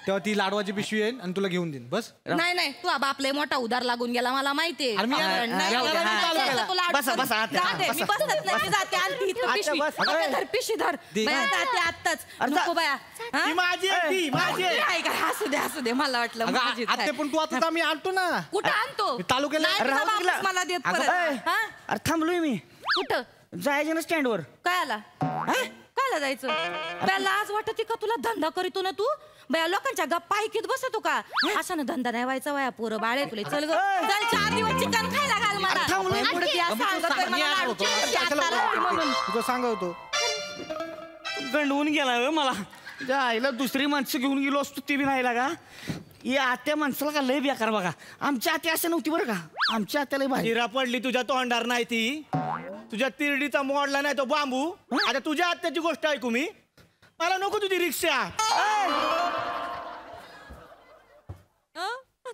तेव्हा ती लाडवाची पिशवी येईल आणि तुला घेऊन देईन. बस. नाही, तू बापले मोठा उधार लागून गेला, मला माहितीये. मी पिशवी धर. आत्ताच नको बाया. असू दे, मला वाटलं माझी. पण तू आता मी आणतो ना. कुठं आणतो? तालुक्याला मला देत परत. अरे थांबलोय मी. कुठं जायचं ना स्टँड वर. काय आला? कायला जायचं बया लाज वाटते का तुला धंदा करीतो ना तू बया लोकांच्या गप्पा ऐकत बसतो का असं ना धंदा नाही व्हायचा वया पोरं बाळे तुला चल ग चल 4 दिवस चिकन खायला घाल मला तुझं सांगतो गंडवून गेला मला त्या आईला दुसरी माणसं घेऊन गेलो असतो ती बी नाही लागा या आत्या माणसाला का लय बेकार बघा आमच्या आत्या असं नव्हती बरं का आमच्या आत्याला भाजी हिरा पडली तुझ्या तोंडार नाही ती तुझ्या तिरडीचा मोडला नाही तो बांबू आता तुझ्या आत्याची गोष्ट ऐकू मी मला नको तुझी रिक्षा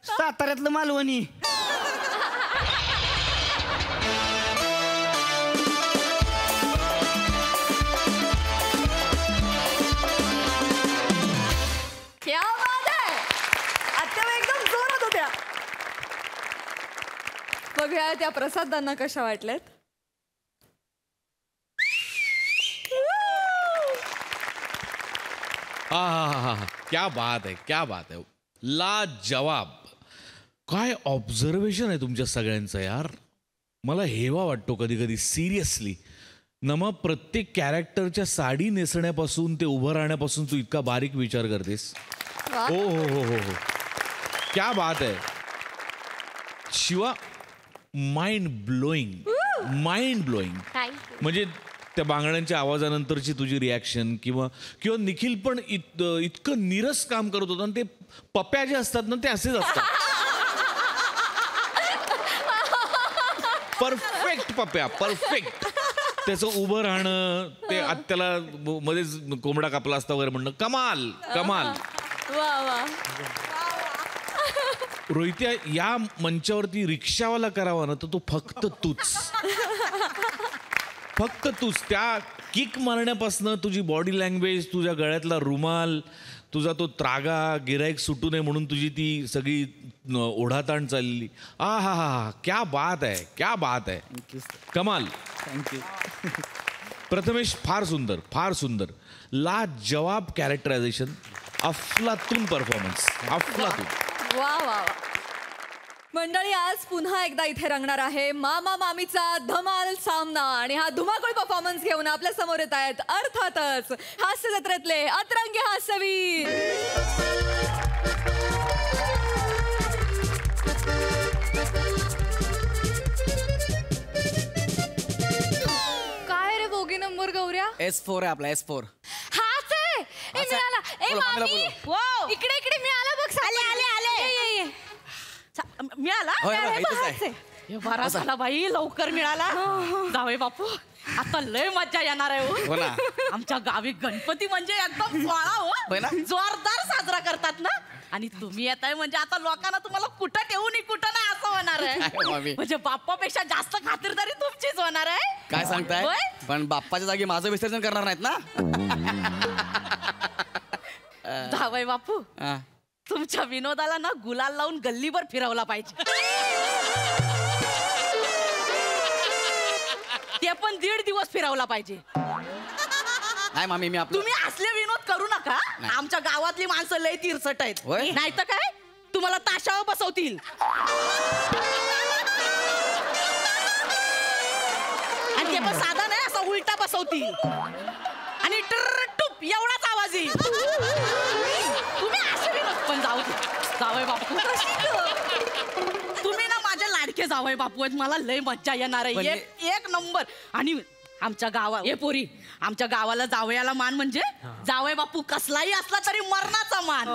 साताऱ्यातलं मालवणी क्या बात आहे आत्या एकदम जोरात होत्या बघूया त्या प्रसादांना कशा वाटल्यात हा क्या बात आहे क्या बात आहे लाजवाब काय ऑब्झर्वेशन आहे तुमच्या सगळ्यांचं यार मला हेवा वाटतो कधी कधी सिरियसली नमा प्रत्येक कॅरेक्टरच्या साडी नेसण्यापासून ते उभं राहण्यापासून तू इतका बारीक विचार करतेस हो हो हो हो हो क्या बात आहे शिवा माइंड ब्लोईंग म्हणजे त्या बांगड्यांच्या आवाजानंतरची तुझी रिॲक्शन किंवा निखिल पण इतकं नीरस काम करत होतं आणि ते पप्प्या जे असतात ना ते असेच असतात परफेक्ट पप्प्या परफेक्ट त्याचं उभं राहणं ते आत्याला मध्येच कोंबडा कापला असता वगैरे म्हणणं कमाल कमाल वा वा रोहित्या या मंचावरती रिक्षावाला करावा ना तर तो फक्त तूच त्या किक मारण्यापासनं तुझी बॉडी लँग्वेज तुझ्या गळ्यातला रुमाल तुझा तो त्रागा गिराईक सुटू नये म्हणून तुझी ती सगळी ओढाताण चालली हा क्या बात आहे कमाल थँक्यू प्रथमेश फार सुंदर लाजवाब कॅरेक्टरायझेशन अफलातून परफॉर्मन्स अफलातून वा वा वा मंडळी आज पुन्हा एकदा इथे रंगणार आहे मामा मामीचा धमाल सामना आणि हा धुमाकूळ परफॉर्मन्स घेऊन आपल्या समोर येत आहेत अर्थातच हास्य जत्रेतले अतरंगी हास्यवीर काय रे बोगी नंबर गौऱ्या S4 आहे आपला S4 हाच आहे ए मिळाला ए मामी इकडे इकडे मिळाला बघ आले मिळाला बरा झाला बाई लवकर मिळाला जावे बापू आता लय मज्जा येणार आहे हो आमच्या गावी गणपती म्हणजे एकदम सोहळा हो जोरदार साजरा करतात ना आणि तुम्ही येताय म्हणजे आता लोकांना तुम्हाला कुठं ठेवू नाही कुठं नाही असं होणार आहे म्हणजे बाप्पापेक्षा जास्त खातिरदारी तुमचीच होणार आहे काय सांगताय पण बाप्पाच्या जागी माझं विसर्जन करणार नाहीत ना जावई बापू तुमच्या विनोदाला ना गुलाल लावून गल्लीवर फिरवला पाहिजे ते पण 1.5 दिवस फिरवला पाहिजे नाही मामी मी तुम्ही असले विनोद करू नका आमच्या गावातली माणसं लय तिरसट आहेत नाही तर काय तुम्हाला ताशावर बसवतील आणि ते पण साधा नाही असा उलटा बसवतील आणि टुप एवढाच आवाज येईल तुम्ही असे विनोद पण जावय बापू तुम्ही ना माझे लाडके जावय बापू आहेत मला लय मज्जा येणार आहे एक नंबर आणि आमच्या गावा हे पोरी आमच्या गावाला जावयाला मान म्हणजे जावय बापू कसलाही असला तरी मरणाचा मान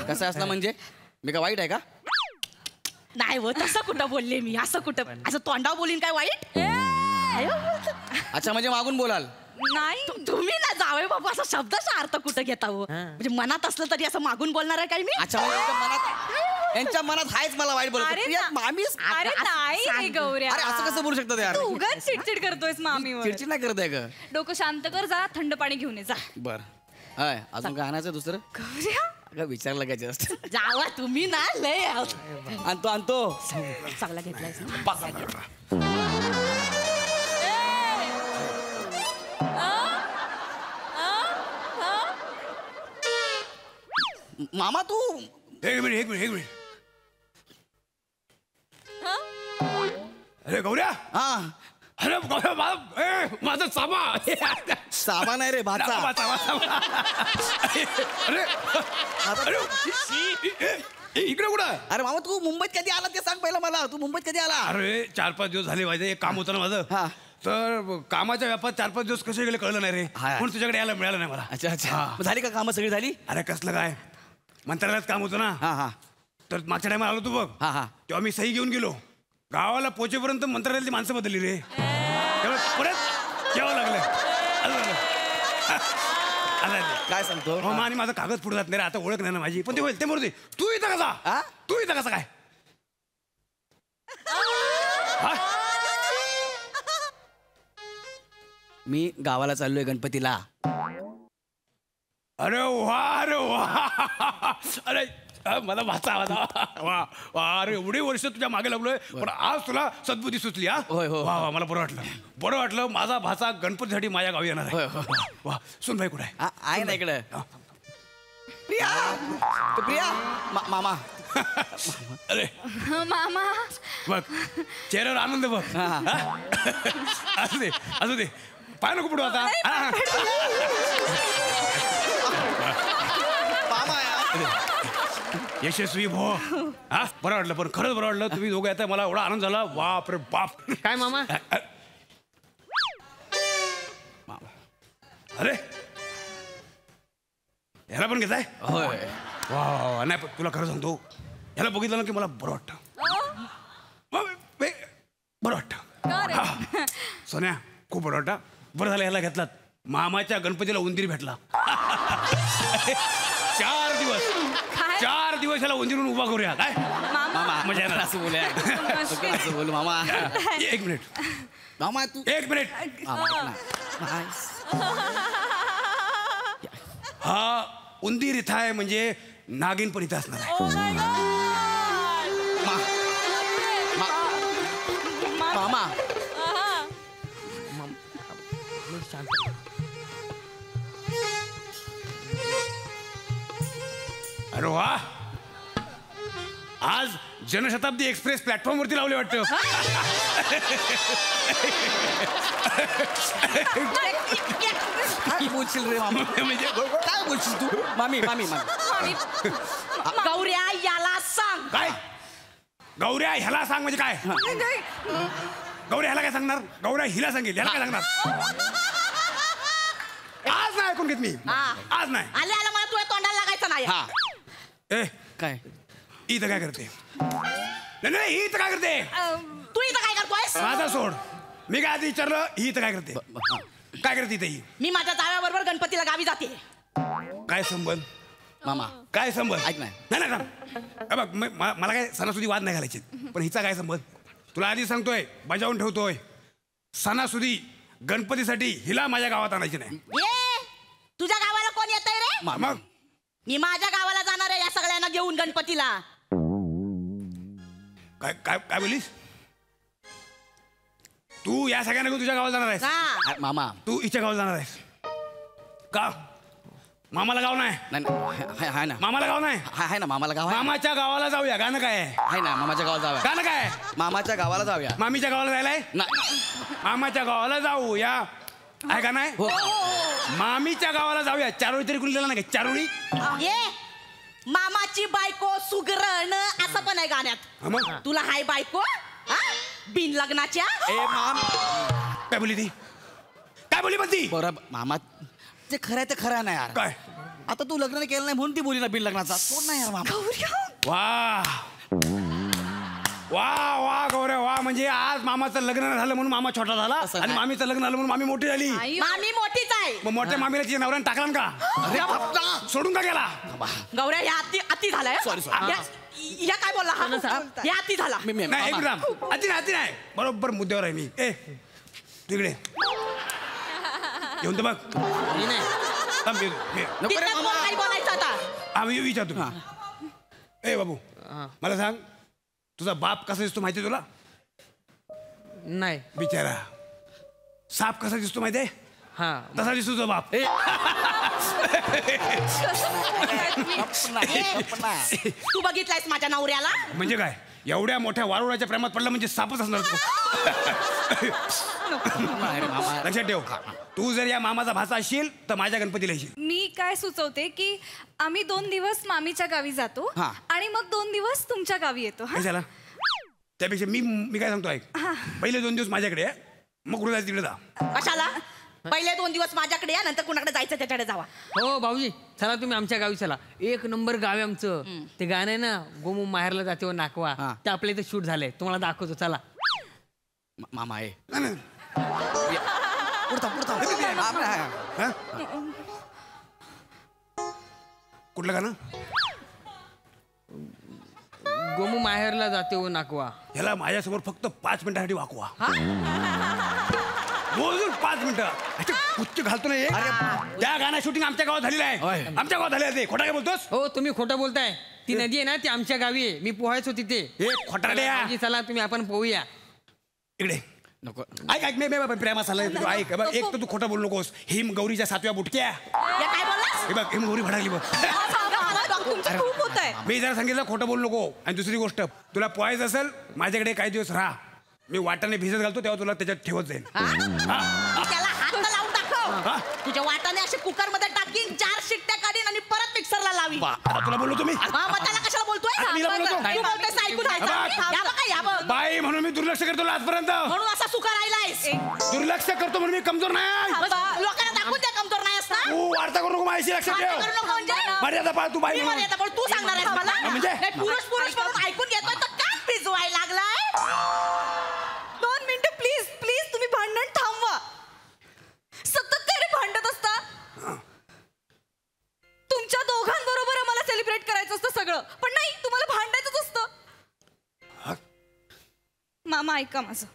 कसं असला म्हणजे मी का वाईट आहे का नाही हो तसं कुठं बोलले मी असं कुठं असं तोंडावर बोलीन काय वाईट अच्छा म्हणजे मागून बोलाल नाही तुम्ही ना जावय बापू असा शब्दाचा अर्थ कुठं घेता हो म्हणजे मनात असलं तरी असं मागून बोलणार आहे काय मी अच्छा यांच्या मनात हायच मला वाईट बोलत अरे नाही गौऱ्या अरे असं कसं बोलू शकतात यार उगाच चिडचिड करतोयस मामीवर चिडचिड नाही करत आहे का डोकं शांत कर जा थंड पाणी घेऊन ये जा बर हाय अजून काय आणायचं दुसरं गौऱ्या विचारलं काय जास्त जावा तुम्ही ना लय आणतो चांगला घेतलाय मामा तू एक मिनिट अरे गौऱ्या हा अरे माझा सामा सामान आहे रे भाचा अरे इकडे कुठं? अरे मामा तू मुंबईत कधी आला ते सांग पहिला मला. तू मुंबईत कधी आला? अरे 4-5 दिवस झाले माझे. एक काम होतं ना माझं. तर कामाच्या व्यापात 4-5 दिवस कसे गेले कळलं नाही रे. म्हणून तुझ्याकडे यायला मिळालं नाही मला. अच्छा अच्छा. झाली का कामं सगळी झाली? अरे कसलं काय, मंत्रालयात काम होतं ना. तर मागच्या टायमा आलो तू बघ. तेव्हा मी सही घेऊन गेलो. गावाला पोहोचेपर्यंत मंत्रालयातली माणसं बदलली रे. तेव्हा परत यावं लागलं. काय सांगतो? हो आणि माझा कागद पुढे जात नाही रे. आता ओळख नाही ना माझी. पण ते होईल ते मोरते. तू इथं कसा? तू इथं कसा काय? मी गावाला चाललोय गणपतीला. अरे वा अरे वा. अरे मला भाचा वा वा. अरे एवढे वर्ष तुझ्या मागे लागलोय पण आज तुला सद्बुद्धी सुचली. हा होय हो. वा वा मला बरं वाटलं. माझा भाचा गणपतीसाठी माझ्या गावी येणार आहे. वा सुनबाई कुठे आहे ना इकडे? प्रिया प्रिया मामा. अरे मामा बघ चेहऱ्यावर आनंद बघ. असू दे पाय नको पुढे आता. यशस्वी भो. हा बरं वाटलं पण खरंच बरं वाटलं. तुम्ही दोघं येताय मला एवढा आनंद झाला. बाप रे बाप. काय मामा? अरे ह्याला पण घेताय? होय. वा नाही पण तुला खरं सांगतो ह्याला बघितलं ना की मला बरं वाटतं. बरं वाटतं. सोन्या खूप बरं वाटतं. बरं झालं ह्याला घेतलात. मामाच्या गणपतीला उंदीर भेटला. 4 दिवस ह्याला उंदीरून उभा करूया काय? मामा मजा येणार. असं बोलूया. असं बोलू मामा. 1 मिनिट मामा तू 1 मिनिट. हा उंदीर इथं आहे म्हणजे नागिन पण इथं असणार आहे. मामा अरे वा. आज जनशताब्दी एक्सप्रेस प्लॅटफॉर्म वरती लावले वाटतं. काय बोलशील रे मामा? म्हणजे काय बोलशील तू? मामी मामी मामी. गौऱ्या याला सांग. काय गौऱ्या ह्याला सांग म्हणजे काय? गौऱ्या ह्याला काय सांगणार? गौऱ्या हिला सांगेल. ह्याला काय सांगणार? आज नाही ऐकून घेत मी. आज नाही. आले आला मला तुझ्या तोंडाला लागायचं नाही. ए काय इथं काय करते? नाही ही इथं काय करते? तू इथं काय करतोयस? माझा सोड. मी काय आधी विचारलं ही इथं काय करते? काय करते इथं ही? मी माझ्या जाव्याबरोबर गणपतीला गावी जाते. काय संबंध? मामा काय संबंध? ऐक नाही. नाही नाही बघ मला काय सणासुदी वाद नाही घालायचे पण हिचा काय संबंध? तुला आधी सांगतोय बजावून ठेवतोय. सणासुदी गणपतीसाठी हिला माझ्या गावात आणायची नाही. ये तुझ्या गावाला कोण येतंय रे? मग मी माझ्या गावाला जाणार आहे या सगळ्यांना घेऊन गणपतीला. काय काय काय बोलीस? तू या सगळ्यांना घेऊन तुझ्या गावाला जाणार आहेस? हा. मामा तू हिच्या गावाला जाणार आहेस का? मामाला गाव नाही? नाही हाय ना. मामाला गाव नाही? हाय ना मामाला गाव आहे. मामाच्या गावाला जाऊया. गाणं काय आहे? हाय ना मामाच्या गावाला जाऊया. गाणं काय आहे? मामाच्या गावाला जाऊया. मामीच्या गावाला जायलाय? मामाच्या गावाला जाऊया आहे का नाही? मामीच्या गावाला जाऊया. चारोळी तरी कुणी लिहिलं नाही का? चारोळी. ये मामाची बायको सुगरण असं पण आहे गाण्यात. तुला हाय बायको बिन लग्नाच्या. काय बोली ती? काय बोली पण ती? बरं मामा ते खरं आहे ते खरं नाही यार. काय आता तू लग्न केलं नाही म्हणून ती बोली ना बिन लग्नाचा. कोण नाही यार मामा. वा वा वा गौऱ्या वा. म्हणजे आज मामाचं लग्न झालं म्हणून मामा छोटा झाला आणि मामीचं लग्न झालं म्हणून मामी मोठी झाली. मामी मोठीच आहे. मग मोठ्या मामीला तिच्या नवऱ्याने टाकला का? सोडून का गेला? गौऱ्या ह्या अति झालाय. या काय बोलला हा? या अति झाला. नाही एकदम अति नाही. बरोबर मुद्द्यावर आहे मी. ए तिकडे येऊन तर बघ. बोलायचं आता आम्ही विचारतो. ए बाबू मला सांग तुझा बाप कसा दिसतो माहिती तुला? नाही. बिचारा साप कसा दिसतो माहिती आहे? हा तसा दिसतो तुझा बाप. तू बघितलायस माझ्या नवऱ्याला? म्हणजे काय? एवढ्या मोठ्या वारुळाच्या प्रेमात पडला म्हणजे सापच असणार तो. लक्षात ठेव, तू जर या मामाचा भाचा असशील तर माझ्या गणपतीला येशील. मी काय सुचवते की आम्ही 2 दिवस मामीच्या गावी जातो हा. आणि मग 2 दिवस तुमच्या गावी येतो. हा? कशाला? त्यापेक्षा मी काय सांगतो ऐक, पहिले 2 दिवस माझ्याकडे आहे, मग कुठे जायचं तिकडे जा. कशाला? पहिले 2 दिवस माझ्याकडे या, नंतर कुणाकडे जायचं त्याच्याकडे जावा. हो भाऊजी चला तुम्ही आमच्या गावी चला. 1 नंबर गाव आहे आमचं. ते गाणं आहे ना, गोमू माहेरला जाते व नाकवा, ते आपल्या इथे शूट झालंय, तुम्हाला दाखवतो चला. मामा आहे. कुठलं गाणं? गोमू माहेरला जाते व नाकवा. याला माझ्यासमोर फक्त 5 मिनिटांसाठी वाकवा. मोजून 5 मिनिटं उच्च घालतो ना. त्या गाणं शूटिंग आमच्या गावात झालेलं आहे. आमच्या गावात झालेलं आहे. खोटा काय बोलतोस? हो तुम्ही खोटं बोलताय. ती नदी आहे ना ती आमच्या गावी आहे. मी पोहायचो तिथे. खोटारड्या. चला तुम्ही आपण पोहूया. इकडे नको. ऐक मी प्रेमा चालला ऐक. एक तर तू खोटं बोलू नकोस. हिम गौरीच्या 7व्या बुटक्या. काय बोललास? हे बघ हिम गौरी भडाली बघ. तुमचं खूप होत आहे. मी जरा सांगितलं खोटं बोलू नको. आणि दुसरी गोष्ट, तुला पोहायचं असेल माझ्याकडे काही दिवस राहा. मी वाटाने भिजत घालतो तेव्हा तुला त्याच्यात ठेवत जाईल. त्याला हात लावून दाखव. तुझ्या वाटाने असे कुकर मध्ये टाकीन, 4 शिट्ट्या काढीन आणि परत मिक्सरला लावी. तुला बोललो तुम्ही. मग त्याला कशाला बोलतोय? मीला बोलतो. तू बोलतोयस ऐकून घ्यायचं. या बघा या बघ. बाई म्हणून मी दुर्लक्ष करतो आजपर्यंत. म्हणून असा सुका राहिलायस. दुर्लक्ष करतो म्हणून मी कमजोर नाही. लोकांना दाखवून द्या कमजोर नाही असता. तू वार्ता करू नको माझ्याशी. लक्षात ठेव. मर्यादा पाळ तू बाई. मर्यादा पाळ. तू सांगणार आहेस मला. म्हणजे पुरुष म्हणून ऐकून घेतोय तर काय भिजवायला लागलाय? 2 मिनिटं प्लीज प्लीज तुम्ही भांडण थांबवा. सतत काय रे भांडत असता? तुमच्या दोघांबरोबर आम्हाला सेलिब्रेट करायचं असतं सगळं, पण नाही तुम्हाला भांडायचंच असतं. मामा ऐका माझं.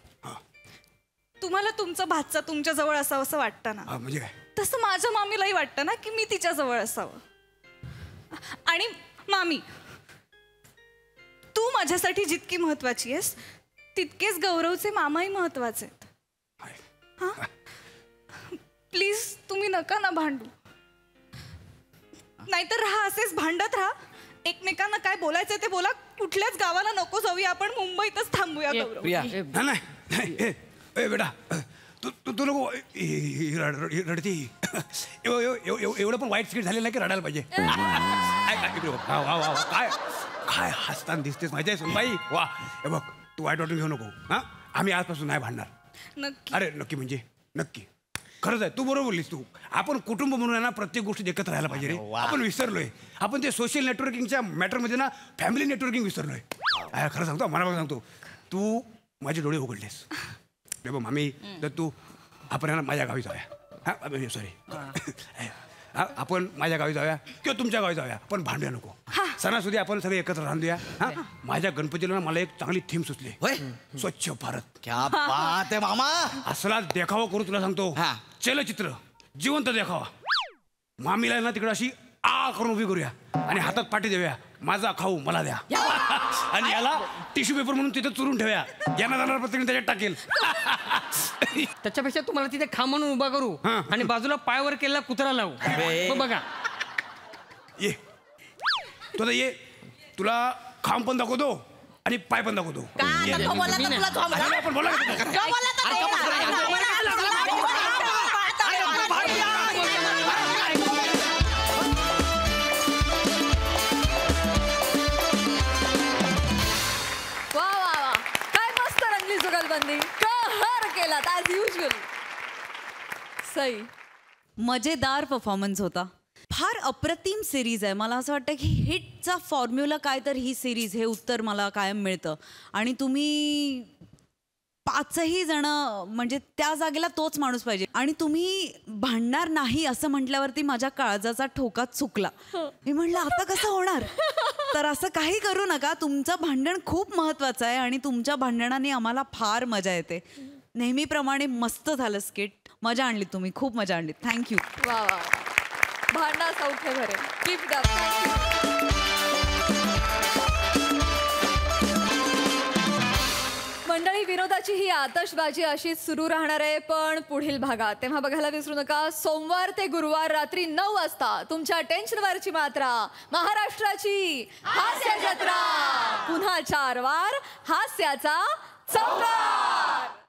तुम्हाला तुमचं भाचा तुमच्या जवळ असावं असं वाटतं ना, म्हणजे काय? तसं माझ्या मामीलाही वाटतं ना की मी तिच्या जवळ असावं. आणि मामी, तू माझ्यासाठी जितकी महत्वाची आहेस तितकेच गौरवचे मामाही महत्वाचे आहेत. हा? प्लीज तुम्ही नका ना भांडू. नाहीतर राहा असेच भांडत राहा. एकमेकांना काय बोलायचं ते बोला. कुठल्याच गावाला नको जाऊया, आपण मुंबईतच थांबूया. गौरव नाही बेटा, तू नको रडती. एवढं पण वाईट स्किट झालेलं नाही की रडायला पाहिजे. काय काय हसताना दिसतेस माहिती आहे सुनबाई. वा हे बघ, तू वाईट वाटून घेऊ नको. हा, आम्ही आजपासून नाही भांडणार. नक्की. अरे नक्की म्हणजे नक्की. खरंच आहे, तू बरोबर बोललीस. तू आपण कुटुंब म्हणून ना प्रत्येक गोष्टीत एकत्र राहायला पाहिजे रे. आपण विसरलोय. आपण ते सोशल नेटवर्किंगच्या मॅटरमध्ये ना फॅमिली नेटवर्किंग विसरलोय. खरं सांगतो, मला सांगतो, तू माझे डोळे उघडलेस. बघ मामी, तर तू आपण ना माझ्या गावी जाऊया. हा सॉरी, आपण माझ्या गावी जाऊया किंवा तुमच्या गावी जाऊया, पण भांडूया नको. सणासुदी आपण सगळे एकत्र राहूया. हा, माझ्या गणपतीला ना मला एक चांगली थीम सुचली. स्वच्छ भारत. क्या बात आहे मामा. असला देखावा करू तुला सांगतो. चलचित्र जिवंत देखावा. मामीला ना तिकडे अशी आ करून उभी करूया आणि हातात पाठी देऊया. माझा खाऊ मला द्या. आणि याला टिश्यू पेपर म्हणून तिथे चुरून ठेवूया. यांना जाणार प्रत्येक त्याच्यात टाकेल. त्याच्यापेक्षा तुम्हाला तिथे खा म्हणून उभा करू आणि बाजूला पायावर केलेला कुत्रा लावू. मग बघा, ये तुला ये, तुला खांब पण दाखवतो आणि पाय पण दाखवतो. आपण बोला जुगलबंदी कहर केला ॲज युजल. सई, मजेदार परफॉर्मन्स होता. फार अप्रतिम सिरीज आहे. मला असं वाटतं की हिटचा फॉर्म्युला काय तर ही सिरीज, हे उत्तर मला कायम मिळतं. आणि तुम्ही 5ही जण म्हणजे त्या जागेला तोच माणूस पाहिजे. आणि तुम्ही भांडणार नाही असं म्हटल्यावरती माझ्या काळजाचा ठोका चुकला. मी म्हणलं आता कसं होणार. तर असं काही करू नका. तुमचं भांडण खूप महत्वाचं आहे आणि तुमच्या भांडणाने आम्हाला फार मजा येते. नेहमीप्रमाणे मस्त झालं स्किट. मजा आणली तुम्ही, खूप मजा आणली. थँक्यू. वा वा, भांडा सौख्य भरेल. Keep it up. मंडळी, विनोदाची ही आतषबाजी अशीच सुरू राहणार आहे पण पुढील भागात. तेव्हा बघायला विसरू नका. सोमवार ते गुरुवार रात्री 9 वाजता तुमच्या टेन्शनवरची मात्रा, महाराष्ट्राची हास्य जत्रा. पुन्हा 4 वार हास्याचा चौकार.